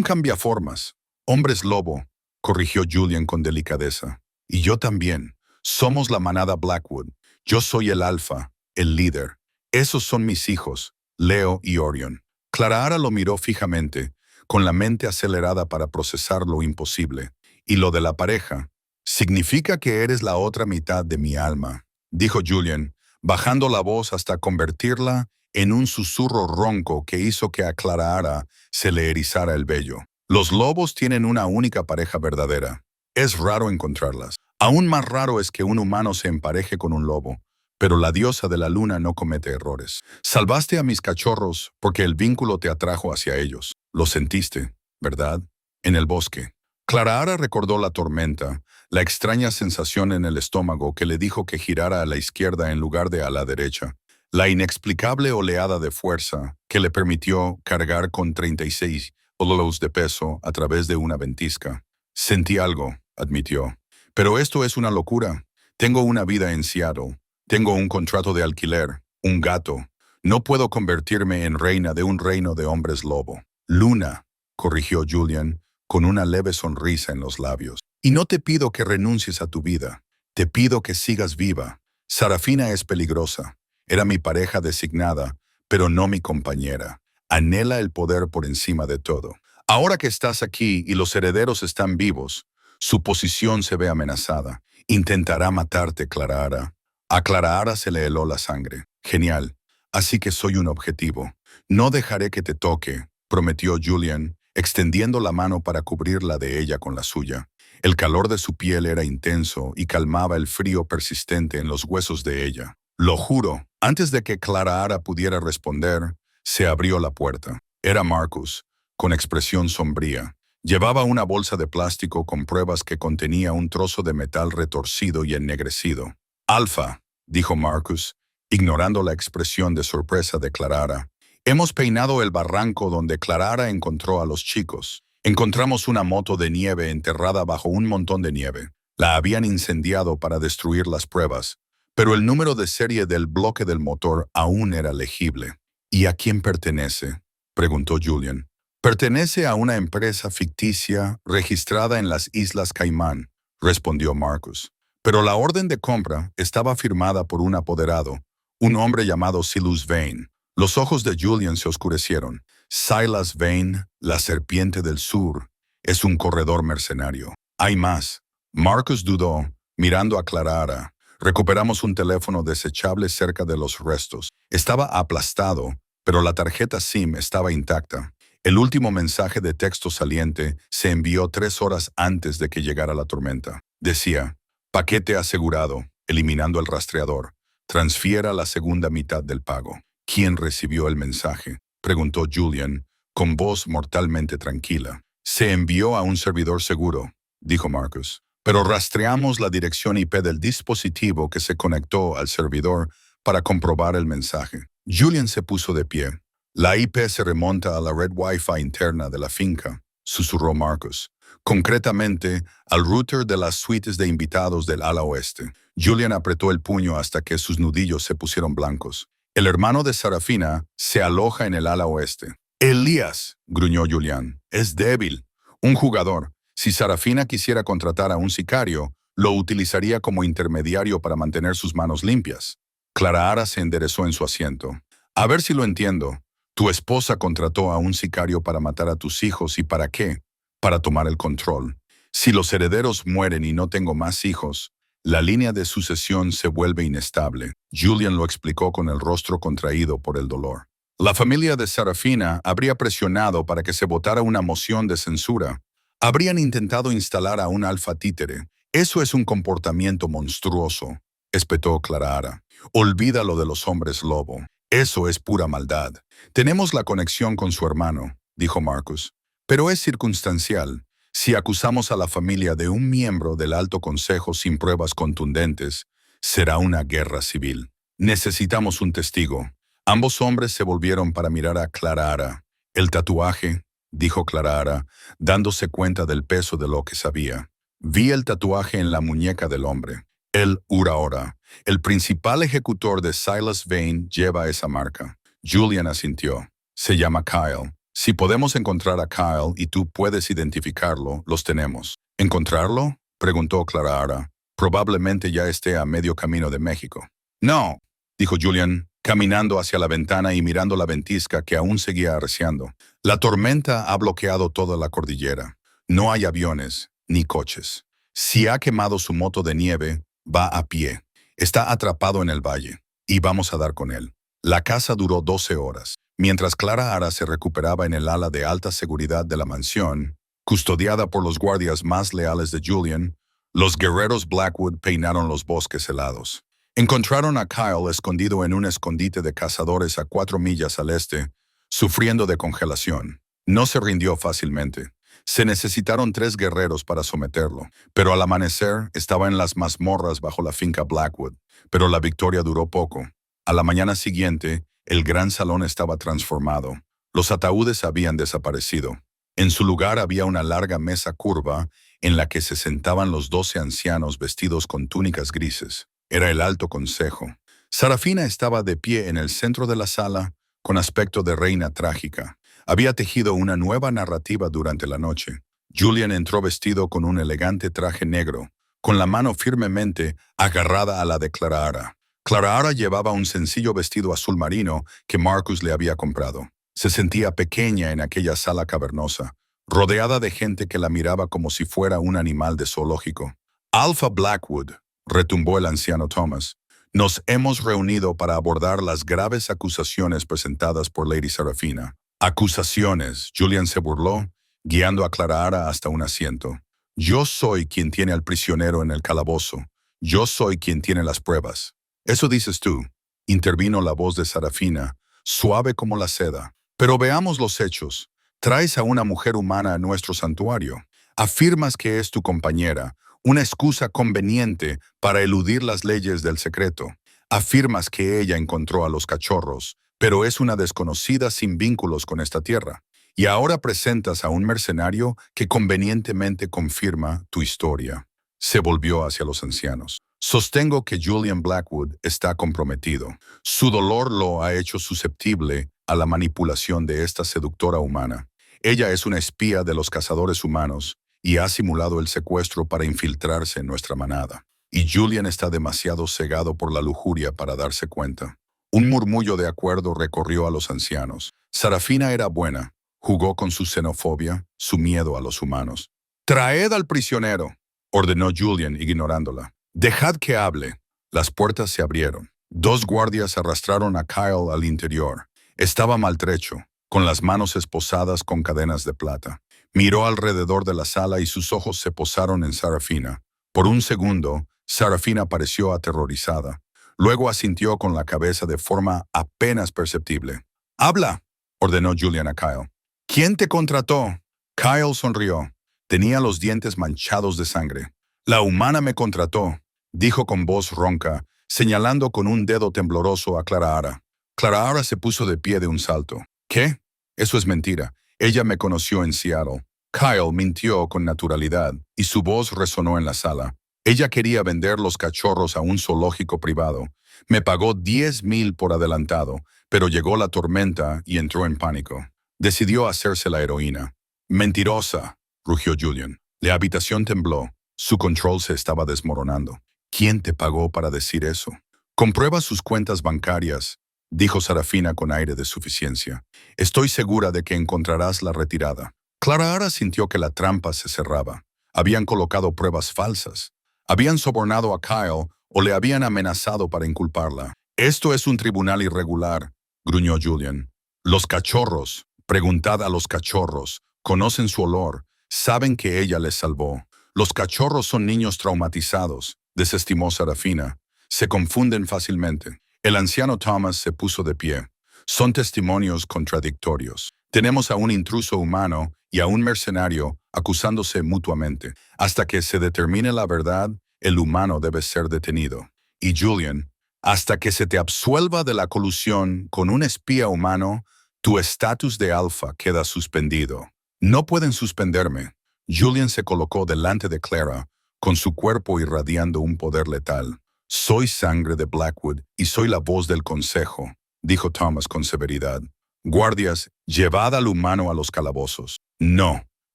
cambiaformas. Hombres lobo, corrigió Julian con delicadeza. Y yo también. Somos la manada Blackwood. Yo soy el alfa, el líder. Esos son mis hijos, Leo y Orion. Clara lo miró fijamente, con la mente acelerada para procesar lo imposible. Y lo de la pareja. Significa que eres la otra mitad de mi alma, dijo Julian, bajando la voz hasta convertirla en un susurro ronco que hizo que a Clara se le erizara el vello. Los lobos tienen una única pareja verdadera. Es raro encontrarlas. Aún más raro es que un humano se empareje con un lobo, pero la diosa de la luna no comete errores. Salvaste a mis cachorros porque el vínculo te atrajo hacia ellos. Lo sentiste, ¿verdad? En el bosque. Clara recordó la tormenta, la extraña sensación en el estómago que le dijo que girara a la izquierda en lugar de a la derecha. La inexplicable oleada de fuerza que le permitió cargar con 36 kilos de peso a través de una ventisca. Sentí algo, admitió. Pero esto es una locura. Tengo una vida en Seattle. Tengo un contrato de alquiler, un gato. No puedo convertirme en reina de un reino de hombres lobo. Luna, corrigió Julian, con una leve sonrisa en los labios. Y no te pido que renuncies a tu vida. Te pido que sigas viva. Sarafina es peligrosa. Era mi pareja designada, pero no mi compañera. Anhela el poder por encima de todo. Ahora que estás aquí y los herederos están vivos, su posición se ve amenazada. Intentará matarte, Clara. A Clara se le heló la sangre. Genial. Así que soy un objetivo. No dejaré que te toque, prometió Julian, extendiendo la mano para cubrirla de ella con la suya. El calor de su piel era intenso y calmaba el frío persistente en los huesos de ella. Lo juro. Antes de que Clara pudiera responder, se abrió la puerta. Era Marcus, con expresión sombría. Llevaba una bolsa de plástico con pruebas que contenía un trozo de metal retorcido y ennegrecido. «Alfa», dijo Marcus, ignorando la expresión de sorpresa de Clara. «Hemos peinado el barranco donde Clara encontró a los chicos. Encontramos una moto de nieve enterrada bajo un montón de nieve. La habían incendiado para destruir las pruebas, pero el número de serie del bloque del motor aún era legible». «¿Y a quién pertenece?», preguntó Julian. «Pertenece a una empresa ficticia registrada en las Islas Caimán», respondió Marcus. «Pero la orden de compra estaba firmada por un apoderado, un hombre llamado Silas Vane». Los ojos de Julian se oscurecieron. Silas Vane, la serpiente del sur, es un corredor mercenario. Hay más. Marcus dudó, mirando a Clara. Recuperamos un teléfono desechable cerca de los restos. Estaba aplastado, pero la tarjeta SIM estaba intacta. El último mensaje de texto saliente se envió 3 horas antes de que llegara la tormenta. Decía: «Paquete asegurado, eliminando el rastreador. Transfiera la segunda mitad del pago». ¿Quién recibió el mensaje?, preguntó Julian, con voz mortalmente tranquila. Se envió a un servidor seguro, dijo Marcus. Pero rastreamos la dirección IP del dispositivo que se conectó al servidor para comprobar el mensaje. Julian se puso de pie. La IP se remonta a la red Wi-Fi interna de la finca, susurró Marcus. Concretamente, al router de las suites de invitados del ala oeste. Julian apretó el puño hasta que sus nudillos se pusieron blancos. El hermano de Sarafina se aloja en el ala oeste. Elías, gruñó Julian, es débil. Un jugador. Si Sarafina quisiera contratar a un sicario, lo utilizaría como intermediario para mantener sus manos limpias. Clara se enderezó en su asiento. A ver si lo entiendo. Tu esposa contrató a un sicario para matar a tus hijos, ¿y para qué? Para tomar el control. Si los herederos mueren y no tengo más hijos, la línea de sucesión se vuelve inestable. Julian lo explicó con el rostro contraído por el dolor. La familia de Sarafina habría presionado para que se votara una moción de censura. Habrían intentado instalar a un alfa títere. Eso es un comportamiento monstruoso, espetó Clara. Olvida lo de los hombres lobo. Eso es pura maldad. Tenemos la conexión con su hermano, dijo Marcus. Pero es circunstancial. Si acusamos a la familia de un miembro del Alto Consejo sin pruebas contundentes, será una guerra civil. Necesitamos un testigo. Ambos hombres se volvieron para mirar a Clara. El tatuaje, dijo Clara, dándose cuenta del peso de lo que sabía. Vi el tatuaje en la muñeca del hombre. El Uraora, el principal ejecutor de Silas Vane, lleva esa marca. Julian asintió. Se llama Kyle. Si podemos encontrar a Kyle y tú puedes identificarlo, los tenemos. ¿Encontrarlo?, preguntó Clara. Probablemente ya esté a medio camino de México. No, dijo Julian, caminando hacia la ventana y mirando la ventisca que aún seguía arreciando. La tormenta ha bloqueado toda la cordillera. No hay aviones ni coches. Si ha quemado su moto de nieve, va a pie. Está atrapado en el valle y vamos a dar con él. La caza duró 12 horas. Mientras Clara se recuperaba en el ala de alta seguridad de la mansión, custodiada por los guardias más leales de Julian, los guerreros Blackwood peinaron los bosques helados. Encontraron a Kyle escondido en un escondite de cazadores a 4 millas al este, sufriendo de congelación. No se rindió fácilmente. Se necesitaron 3 guerreros para someterlo, pero al amanecer estaba en las mazmorras bajo la finca Blackwood. Pero la victoria duró poco. A la mañana siguiente, el gran salón estaba transformado. Los ataúdes habían desaparecido. En su lugar había una larga mesa curva en la que se sentaban los 12 ancianos vestidos con túnicas grises. Era el Alto Consejo. Sarafina estaba de pie en el centro de la sala, con aspecto de reina trágica. Había tejido una nueva narrativa durante la noche. Julian entró vestido con un elegante traje negro, con la mano firmemente agarrada a la de Clara. Clara llevaba un sencillo vestido azul marino que Marcus le había comprado. Se sentía pequeña en aquella sala cavernosa, rodeada de gente que la miraba como si fuera un animal de zoológico. Alpha Blackwood, retumbó el anciano Thomas. Nos hemos reunido para abordar las graves acusaciones presentadas por Lady Sarafina. Acusaciones, Julian se burló, guiando a Clara hasta un asiento. Yo soy quien tiene al prisionero en el calabozo. Yo soy quien tiene las pruebas. Eso dices tú, intervino la voz de Sarafina, suave como la seda. Pero veamos los hechos. Traes a una mujer humana a nuestro santuario. Afirmas que es tu compañera, una excusa conveniente para eludir las leyes del secreto. Afirmas que ella encontró a los cachorros, pero es una desconocida sin vínculos con esta tierra. Y ahora presentas a un mercenario que convenientemente confirma tu historia. Se volvió hacia los ancianos. Sostengo que Julian Blackwood está comprometido. Su dolor lo ha hecho susceptible a la manipulación de esta seductora humana. Ella es una espía de los cazadores humanos y ha simulado el secuestro para infiltrarse en nuestra manada. Y Julian está demasiado cegado por la lujuria para darse cuenta. Un murmullo de acuerdo recorrió a los ancianos. Sarafina era buena. Jugó con su xenofobia, su miedo a los humanos. «Traed al prisionero», ordenó Julian, ignorándola. «Dejad que hable». Las puertas se abrieron. 2 guardias arrastraron a Kyle al interior. Estaba maltrecho, con las manos esposadas con cadenas de plata. Miró alrededor de la sala y sus ojos se posaron en Sarafina. Por un segundo, Sarafina pareció aterrorizada. Luego asintió con la cabeza de forma apenas perceptible. «¡Habla!», ordenó Julian a Kyle. «¿Quién te contrató?». Kyle sonrió. Tenía los dientes manchados de sangre. «La humana me contrató», dijo con voz ronca, señalando con un dedo tembloroso a Clara. Clara se puso de pie de un salto. «¿Qué? Eso es mentira. Ella me conoció en Seattle». Kyle mintió con naturalidad y su voz resonó en la sala. «Ella quería vender los cachorros a un zoológico privado. Me pagó 10,000 por adelantado, pero llegó la tormenta y entró en pánico. Decidió hacerse la heroína». «Mentirosa», rugió Julian. La habitación tembló. Su control se estaba desmoronando. «¿Quién te pagó para decir eso?». «Comprueba sus cuentas bancarias», dijo Sarafina con aire de suficiencia. «Estoy segura de que encontrarás la retirada». Clara sintió que la trampa se cerraba. Habían colocado pruebas falsas. Habían sobornado a Kyle o le habían amenazado para inculparla. «Esto es un tribunal irregular», gruñó Julian. «Los cachorros, preguntad a los cachorros, conocen su olor, saben que ella les salvó. Los cachorros son niños traumatizados», desestimó Sarafina. «Se confunden fácilmente». El anciano Thomas se puso de pie. «Son testimonios contradictorios. Tenemos a un intruso humano y a un mercenario acusándose mutuamente. Hasta que se determine la verdad, el humano debe ser detenido. Y Julian, hasta que se te absuelva de la colusión con un espía humano, tu estatus de alfa queda suspendido». «No pueden suspenderme». Julian se colocó delante de Clara, con su cuerpo irradiando un poder letal. «Soy sangre de Blackwood y soy la voz del consejo», dijo Thomas con severidad. «Guardias, llevad al humano a los calabozos». «No».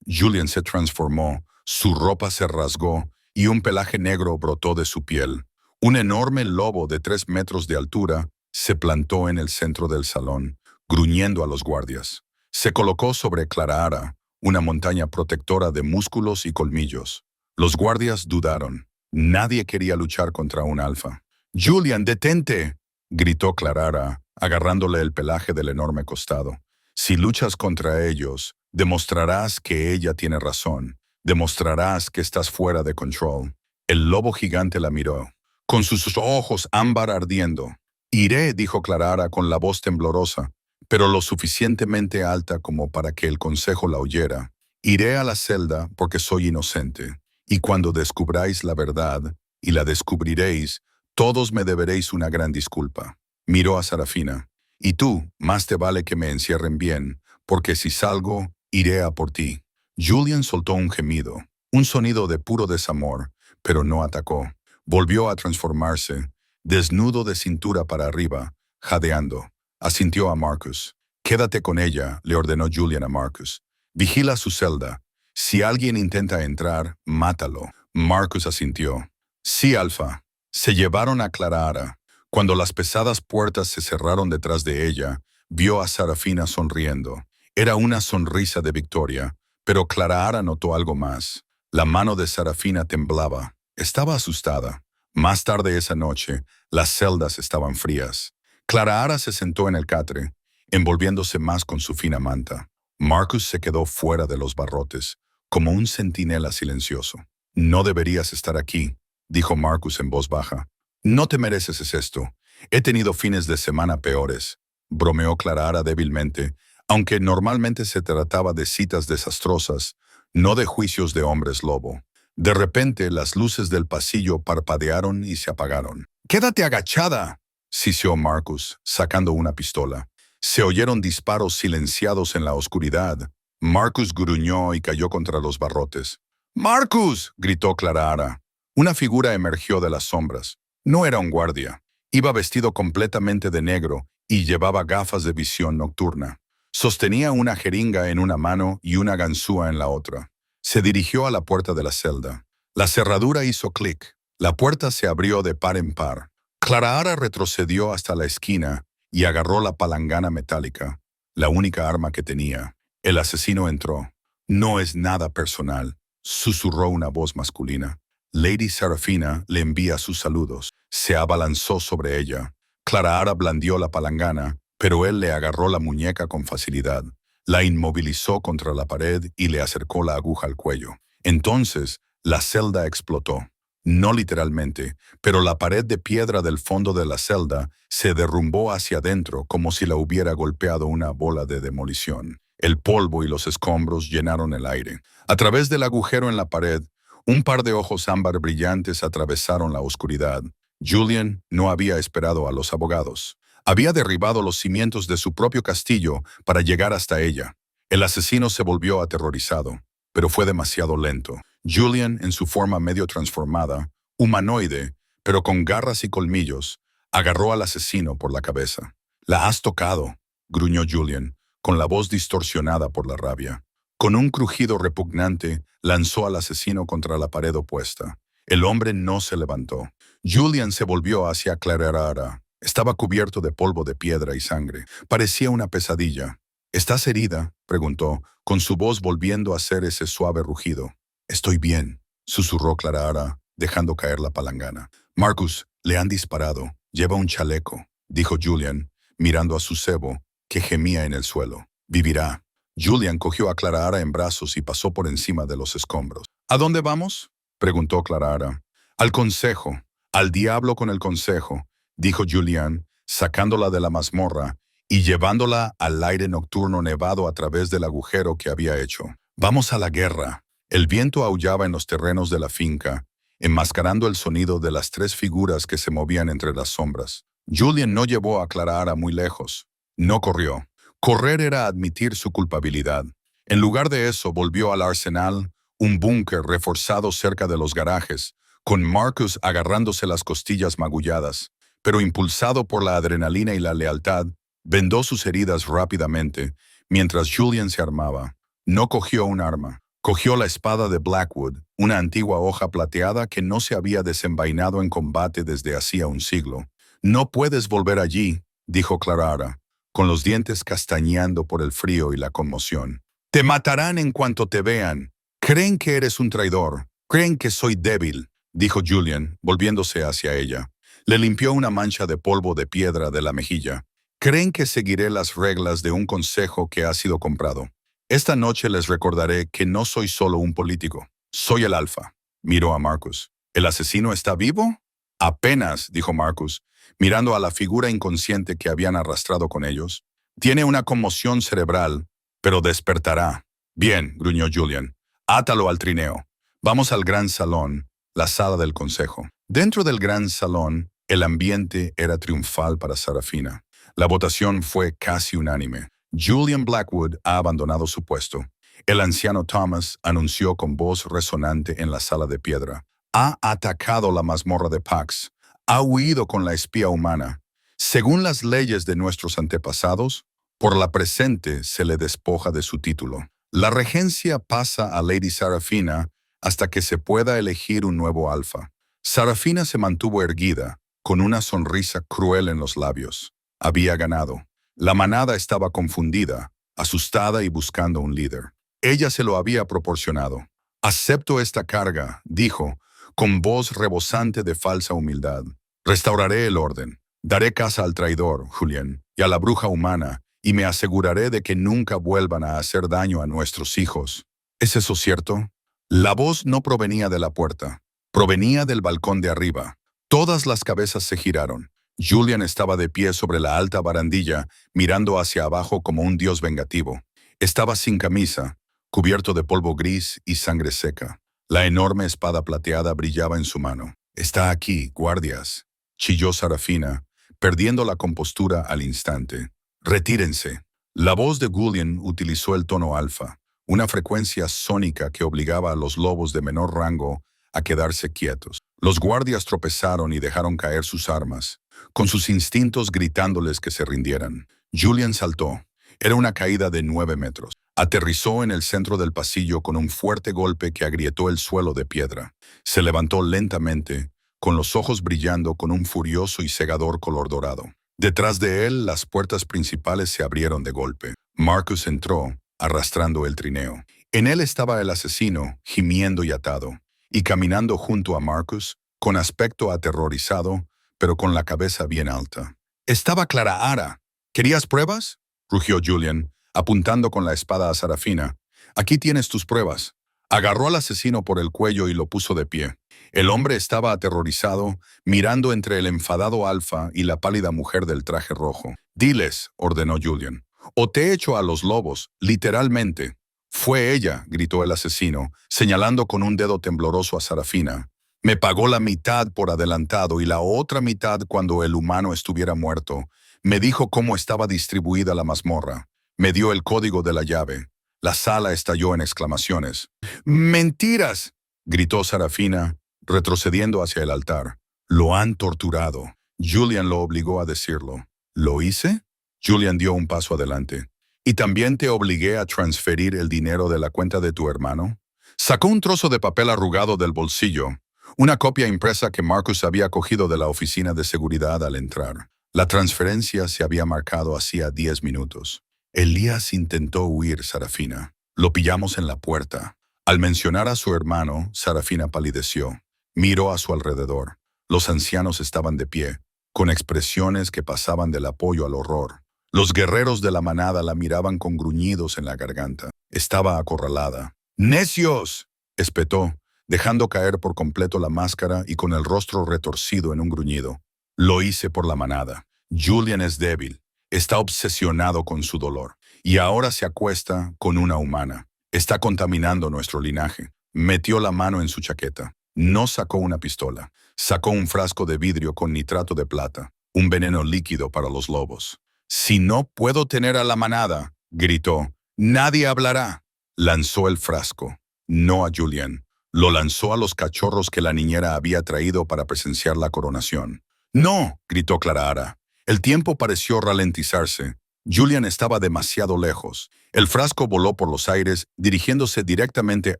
Julian se transformó, su ropa se rasgó y un pelaje negro brotó de su piel. Un enorme lobo de 3 metros de altura se plantó en el centro del salón, gruñendo a los guardias. Se colocó sobre Clara, una montaña protectora de músculos y colmillos. Los guardias dudaron. Nadie quería luchar contra un alfa. «Julian, detente», gritó Clara, agarrándole el pelaje del enorme costado. «Si luchas contra ellos, demostrarás que ella tiene razón. Demostrarás que estás fuera de control». El lobo gigante la miró, con sus ojos ámbar ardiendo. «Iré», dijo Clara con la voz temblorosa, pero lo suficientemente alta como para que el consejo la oyera. «Iré a la celda porque soy inocente. Y cuando descubráis la verdad, y la descubriréis, todos me deberéis una gran disculpa». Miró a Sarafina. «Y tú, más te vale que me encierren bien, porque si salgo, iré a por ti». Julian soltó un gemido, un sonido de puro desamor, pero no atacó. Volvió a transformarse, desnudo de cintura para arriba, jadeando. Asintió a Marcus. «Quédate con ella», le ordenó Julian a Marcus. «Vigila su celda. Si alguien intenta entrar, mátalo». Marcus asintió. «Sí, Alfa». Se llevaron a Clara. Cuando las pesadas puertas se cerraron detrás de ella, vio a Sarafina sonriendo. Era una sonrisa de victoria, pero Clara notó algo más. La mano de Sarafina temblaba. Estaba asustada. Más tarde esa noche, las celdas estaban frías. Clara se sentó en el catre, envolviéndose más con su fina manta. Marcus se quedó fuera de los barrotes, como un centinela silencioso. «No deberías estar aquí», dijo Marcus en voz baja. «No te mereces esto. He tenido fines de semana peores», bromeó Clara débilmente, aunque normalmente se trataba de citas desastrosas, no de juicios de hombres lobo. De repente, las luces del pasillo parpadearon y se apagaron. «¡Quédate agachada!», siseó Marcus, sacando una pistola. Se oyeron disparos silenciados en la oscuridad. Marcus gruñó y cayó contra los barrotes. «¡Marcus!», gritó Clara. Una figura emergió de las sombras. No era un guardia. Iba vestido completamente de negro y llevaba gafas de visión nocturna. Sostenía una jeringa en una mano y una ganzúa en la otra. Se dirigió a la puerta de la celda. La cerradura hizo clic. La puerta se abrió de par en par. Clara retrocedió hasta la esquina y agarró la palangana metálica, la única arma que tenía. El asesino entró. «No es nada personal», susurró una voz masculina. «Lady Sarafina le envía sus saludos». Se abalanzó sobre ella. Clara blandió la palangana, pero él le agarró la muñeca con facilidad. La inmovilizó contra la pared y le acercó la aguja al cuello. Entonces, la celda explotó. No literalmente, pero la pared de piedra del fondo de la celda se derrumbó hacia adentro como si la hubiera golpeado una bola de demolición. El polvo y los escombros llenaron el aire. A través del agujero en la pared, un par de ojos ámbar brillantes atravesaron la oscuridad. Julian no había esperado a los abogados. Había derribado los cimientos de su propio castillo para llegar hasta ella. El asesino se volvió aterrorizado, pero fue demasiado lento. Julian, en su forma medio transformada, humanoide, pero con garras y colmillos, agarró al asesino por la cabeza. «La has tocado», gruñó Julian, con la voz distorsionada por la rabia. Con un crujido repugnante, lanzó al asesino contra la pared opuesta. El hombre no se levantó. Julian se volvió hacia Clarara. Estaba cubierto de polvo de piedra y sangre. Parecía una pesadilla. «¿Estás herida?», preguntó, con su voz volviendo a hacer ese suave rugido. «Estoy bien», susurró Clarara, dejando caer la palangana. «Marcus, le han disparado. Lleva un chaleco», dijo Julian, mirando a su cebo, que gemía en el suelo. «Vivirá». Julian cogió a Clarara en brazos y pasó por encima de los escombros. «¿A dónde vamos?», preguntó Clarara. «Al consejo. Al diablo con el consejo», dijo Julian, sacándola de la mazmorra y llevándola al aire nocturno nevado a través del agujero que había hecho. «Vamos a la guerra». El viento aullaba en los terrenos de la finca, enmascarando el sonido de las tres figuras que se movían entre las sombras. Julian no llevó a Clarara muy lejos. No corrió. Correr era admitir su culpabilidad. En lugar de eso, volvió al arsenal, un búnker reforzado cerca de los garajes, con Marcus agarrándose las costillas magulladas. Pero impulsado por la adrenalina y la lealtad, vendó sus heridas rápidamente, mientras Julian se armaba. No cogió un arma. Cogió la espada de Blackwood, una antigua hoja plateada que no se había desenvainado en combate desde hacía un siglo. «No puedes volver allí», dijo Clarara, con los dientes castañeando por el frío y la conmoción. «Te matarán en cuanto te vean. Creen que eres un traidor. Creen que soy débil», dijo Julian, volviéndose hacia ella. Le limpió una mancha de polvo de piedra de la mejilla. «Creen que seguiré las reglas de un consejo que ha sido comprado. Esta noche les recordaré que no soy solo un político. Soy el Alfa». Miró a Marcus. «¿El asesino está vivo?» «Apenas», dijo Marcus, mirando a la figura inconsciente que habían arrastrado con ellos. «Tiene una conmoción cerebral, pero despertará». «Bien», gruñó Julian. «Átalo al trineo. Vamos al gran salón, la sala del consejo». Dentro del gran salón, el ambiente era triunfal para Sarafina. La votación fue casi unánime. Julian Blackwood ha abandonado su puesto. El anciano Thomas anunció con voz resonante en la sala de piedra. Ha atacado la mazmorra de Pax. Ha huido con la espía humana. Según las leyes de nuestros antepasados, por la presente se le despoja de su título. La regencia pasa a Lady Sarafina hasta que se pueda elegir un nuevo alfa. Sarafina se mantuvo erguida, con una sonrisa cruel en los labios. Había ganado. La manada estaba confundida, asustada y buscando un líder. Ella se lo había proporcionado. «Acepto esta carga», dijo, con voz rebosante de falsa humildad. «Restauraré el orden. Daré caza al traidor, Julian, y a la bruja humana, y me aseguraré de que nunca vuelvan a hacer daño a nuestros hijos». ¿Es eso cierto? La voz no provenía de la puerta. Provenía del balcón de arriba. Todas las cabezas se giraron. Julian estaba de pie sobre la alta barandilla, mirando hacia abajo como un dios vengativo. Estaba sin camisa, cubierto de polvo gris y sangre seca. La enorme espada plateada brillaba en su mano. «Está aquí, guardias», chilló Sarafina, perdiendo la compostura al instante. «Retírense». La voz de Julian utilizó el tono alfa, una frecuencia sónica que obligaba a los lobos de menor rango a quedarse quietos. Los guardias tropezaron y dejaron caer sus armas, con sus instintos gritándoles que se rindieran. Julian saltó. Era una caída de 9 metros. Aterrizó en el centro del pasillo con un fuerte golpe que agrietó el suelo de piedra. Se levantó lentamente, con los ojos brillando con un furioso y cegador color dorado. Detrás de él, las puertas principales se abrieron de golpe. Marcus entró, arrastrando el trineo. En él estaba el asesino, gimiendo y atado, y caminando junto a Marcus, con aspecto aterrorizado, pero con la cabeza bien alta. Estaba Clarara. «¿Querías pruebas?», rugió Julian, apuntando con la espada a Sarafina. «Aquí tienes tus pruebas». Agarró al asesino por el cuello y lo puso de pie. El hombre estaba aterrorizado, mirando entre el enfadado Alfa y la pálida mujer del traje rojo. «Diles», ordenó Julian, «o te echo a los lobos, literalmente». «Fue ella», gritó el asesino, señalando con un dedo tembloroso a Sarafina. «Me pagó la mitad por adelantado y la otra mitad cuando el humano estuviera muerto. Me dijo cómo estaba distribuida la mazmorra. Me dio el código de la llave». La sala estalló en exclamaciones. «¡Mentiras!», gritó Sarafina, retrocediendo hacia el altar. «Lo han torturado». Julian lo obligó a decirlo. «¿Lo hice?». Julian dio un paso adelante. «¿Y también te obligué a transferir el dinero de la cuenta de tu hermano?». Sacó un trozo de papel arrugado del bolsillo, una copia impresa que Marcus había cogido de la oficina de seguridad al entrar. La transferencia se había marcado hacía 10 minutos. «Elías intentó huir, Sarafina. Lo pillamos en la puerta». Al mencionar a su hermano, Sarafina palideció. Miró a su alrededor. Los ancianos estaban de pie, con expresiones que pasaban del apoyo al horror. Los guerreros de la manada la miraban con gruñidos en la garganta. Estaba acorralada. «¡Necios!», espetó, dejando caer por completo la máscara y con el rostro retorcido en un gruñido. «Lo hice por la manada. Julian es débil. Está obsesionado con su dolor. Y ahora se acuesta con una humana. Está contaminando nuestro linaje». Metió la mano en su chaqueta. No sacó una pistola. Sacó un frasco de vidrio con nitrato de plata, un veneno líquido para los lobos. «Si no puedo tener a la manada», gritó, «nadie hablará». Lanzó el frasco, no a Julian. Lo lanzó a los cachorros que la niñera había traído para presenciar la coronación. «¡No!», gritó Clara. El tiempo pareció ralentizarse. Julian estaba demasiado lejos. El frasco voló por los aires, dirigiéndose directamente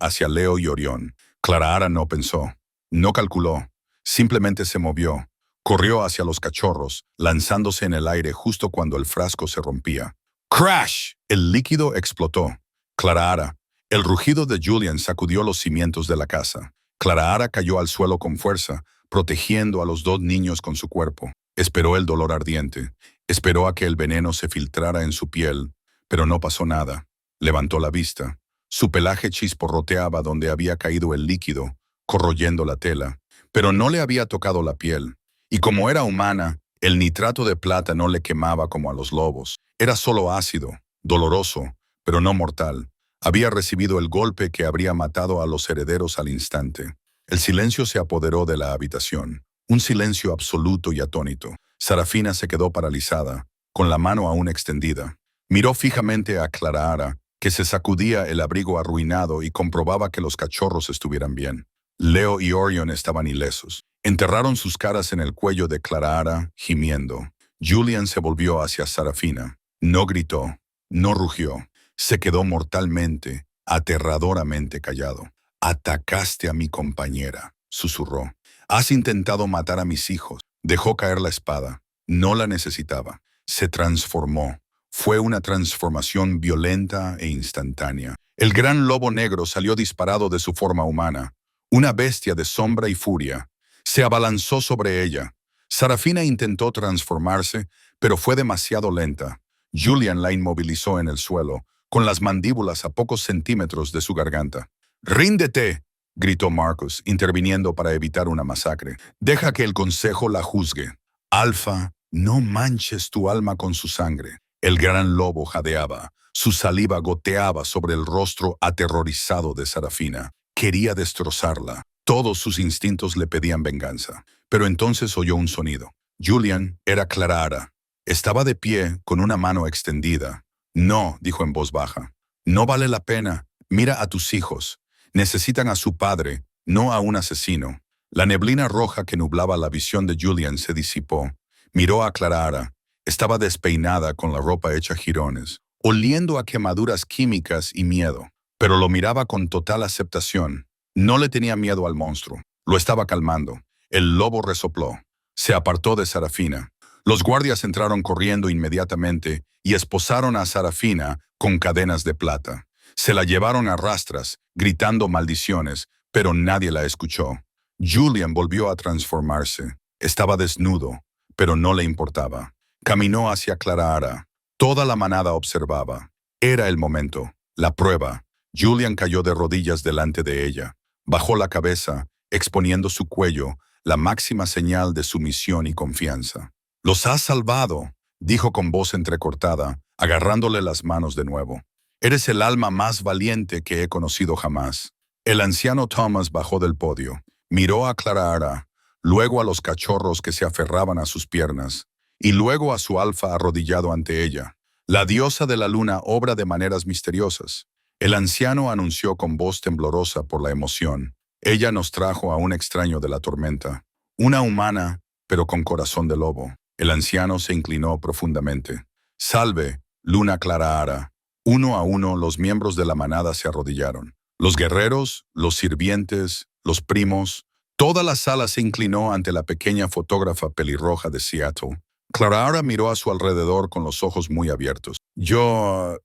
hacia Leo y Orión. Clara no pensó, no calculó, simplemente se movió. Corrió hacia los cachorros, lanzándose en el aire justo cuando el frasco se rompía. ¡Crash! El líquido explotó. Clara, el rugido de Julian sacudió los cimientos de la casa. Clara cayó al suelo con fuerza, protegiendo a los 2 niños con su cuerpo. Esperó el dolor ardiente. Esperó a que el veneno se filtrara en su piel, pero no pasó nada. Levantó la vista. Su pelaje chisporroteaba donde había caído el líquido, corroyendo la tela, pero no le había tocado la piel. Y como era humana, el nitrato de plata no le quemaba como a los lobos. Era solo ácido, doloroso, pero no mortal. Había recibido el golpe que habría matado a los herederos al instante. El silencio se apoderó de la habitación, un silencio absoluto y atónito. Sarafina se quedó paralizada, con la mano aún extendida. Miró fijamente a Clara, que se sacudía el abrigo arruinado y comprobaba que los cachorros estuvieran bien. Leo y Orion estaban ilesos. Enterraron sus caras en el cuello de Clara, gimiendo. Julian se volvió hacia Sarafina. No gritó, no rugió. Se quedó mortalmente, aterradoramente callado. «Atacaste a mi compañera», susurró. «Has intentado matar a mis hijos». Dejó caer la espada. No la necesitaba. Se transformó. Fue una transformación violenta e instantánea. El gran lobo negro salió disparado de su forma humana, una bestia de sombra y furia. Se abalanzó sobre ella. Sarafina intentó transformarse, pero fue demasiado lenta. Julian la inmovilizó en el suelo, con las mandíbulas a pocos centímetros de su garganta. «¡Ríndete!», gritó Marcus, interviniendo para evitar una masacre. «Deja que el consejo la juzgue. Alfa, no manches tu alma con su sangre». El gran lobo jadeaba. Su saliva goteaba sobre el rostro aterrorizado de Sarafina. Quería destrozarla. Todos sus instintos le pedían venganza. Pero entonces oyó un sonido. Julian era Clara. Estaba de pie con una mano extendida. «No», dijo en voz baja. «No vale la pena. Mira a tus hijos. Necesitan a su padre, no a un asesino». La neblina roja que nublaba la visión de Julian se disipó. Miró a Clara. Estaba despeinada con la ropa hecha jirones, oliendo a quemaduras químicas y miedo. Pero lo miraba con total aceptación. No le tenía miedo al monstruo. Lo estaba calmando. El lobo resopló. Se apartó de Sarafina. Los guardias entraron corriendo inmediatamente y esposaron a Sarafina con cadenas de plata. Se la llevaron a rastras, gritando maldiciones, pero nadie la escuchó. Julian volvió a transformarse. Estaba desnudo, pero no le importaba. Caminó hacia Clara. Toda la manada observaba. Era el momento, la prueba. Julian cayó de rodillas delante de ella. Bajó la cabeza exponiendo su cuello, la máxima señal de sumisión y confianza. «Los has salvado», dijo con voz entrecortada, agarrándole las manos de nuevo. «Eres el alma más valiente que he conocido jamás». El anciano Thomas bajó del podio, miró a Clara, luego a los cachorros que se aferraban a sus piernas, y luego a su alfa arrodillado ante ella. La diosa de la luna obra de maneras misteriosas. El anciano anunció con voz temblorosa por la emoción. Ella nos trajo a un extraño de la tormenta. Una humana, pero con corazón de lobo. El anciano se inclinó profundamente. «Salve, luna Clara». Uno a uno los miembros de la manada se arrodillaron. Los guerreros, los sirvientes, los primos. Toda la sala se inclinó ante la pequeña fotógrafa pelirroja de Seattle. Clara miró a su alrededor con los ojos muy abiertos. Yo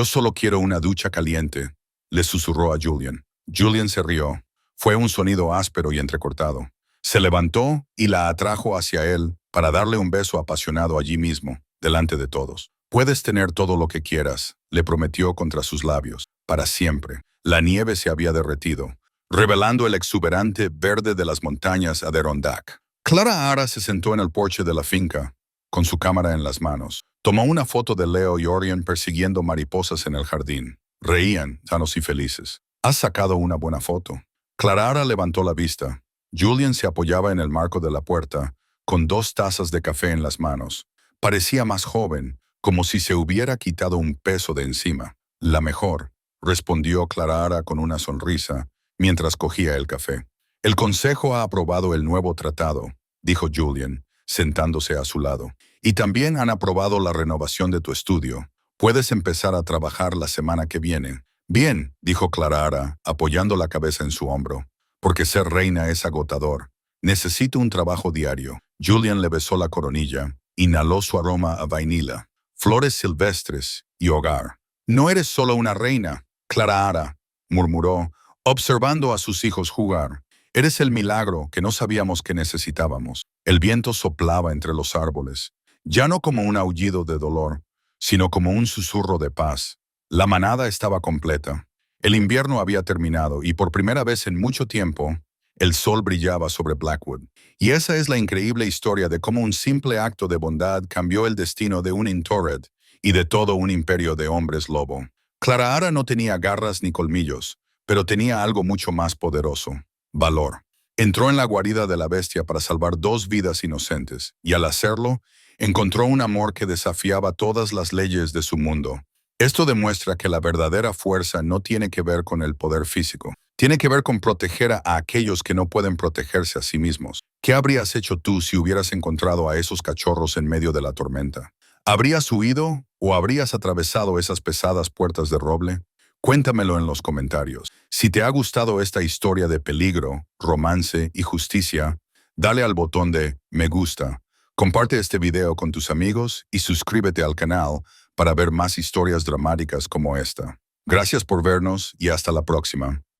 solo quiero una ducha caliente», le susurró a Julian. Julian se rió. Fue un sonido áspero y entrecortado. Se levantó y la atrajo hacia él para darle un beso apasionado allí mismo, delante de todos. «Puedes tener todo lo que quieras», le prometió contra sus labios, para siempre. La nieve se había derretido, revelando el exuberante verde de las montañas Adirondack. Clara se sentó en el porche de la finca, con su cámara en las manos. Tomó una foto de Leo y Orion persiguiendo mariposas en el jardín. Reían, sanos y felices. «¿Has sacado una buena foto?» Clara levantó la vista. Julian se apoyaba en el marco de la puerta, con 2 tazas de café en las manos. Parecía más joven, como si se hubiera quitado un peso de encima. «La mejor», respondió Clara con una sonrisa, mientras cogía el café. «El consejo ha aprobado el nuevo tratado», dijo Julian, sentándose a su lado. «Y también han aprobado la renovación de tu estudio. Puedes empezar a trabajar la semana que viene». «Bien», dijo Clara, apoyando la cabeza en su hombro, «porque ser reina es agotador. Necesito un trabajo diario». Julian le besó la coronilla, inhaló su aroma a vainilla, flores silvestres y hogar. «No eres solo una reina, Clara», murmuró, observando a sus hijos jugar. «Eres el milagro que no sabíamos que necesitábamos». El viento soplaba entre los árboles, ya no como un aullido de dolor, sino como un susurro de paz. La manada estaba completa. El invierno había terminado y por primera vez en mucho tiempo, el sol brillaba sobre Blackwood. Y esa es la increíble historia de cómo un simple acto de bondad cambió el destino de un Intorred y de todo un imperio de hombres lobo. Clara no tenía garras ni colmillos, pero tenía algo mucho más poderoso: valor. Entró en la guarida de la bestia para salvar 2 vidas inocentes, y al hacerlo, encontró un amor que desafiaba todas las leyes de su mundo. Esto demuestra que la verdadera fuerza no tiene que ver con el poder físico. Tiene que ver con proteger a aquellos que no pueden protegerse a sí mismos. ¿Qué habrías hecho tú si hubieras encontrado a esos cachorros en medio de la tormenta? ¿Habrías huido o habrías atravesado esas pesadas puertas de roble? Cuéntamelo en los comentarios. Si te ha gustado esta historia de peligro, romance y justicia, dale al botón de me gusta. Comparte este video con tus amigos y suscríbete al canal para ver más historias dramáticas como esta. Gracias por vernos y hasta la próxima.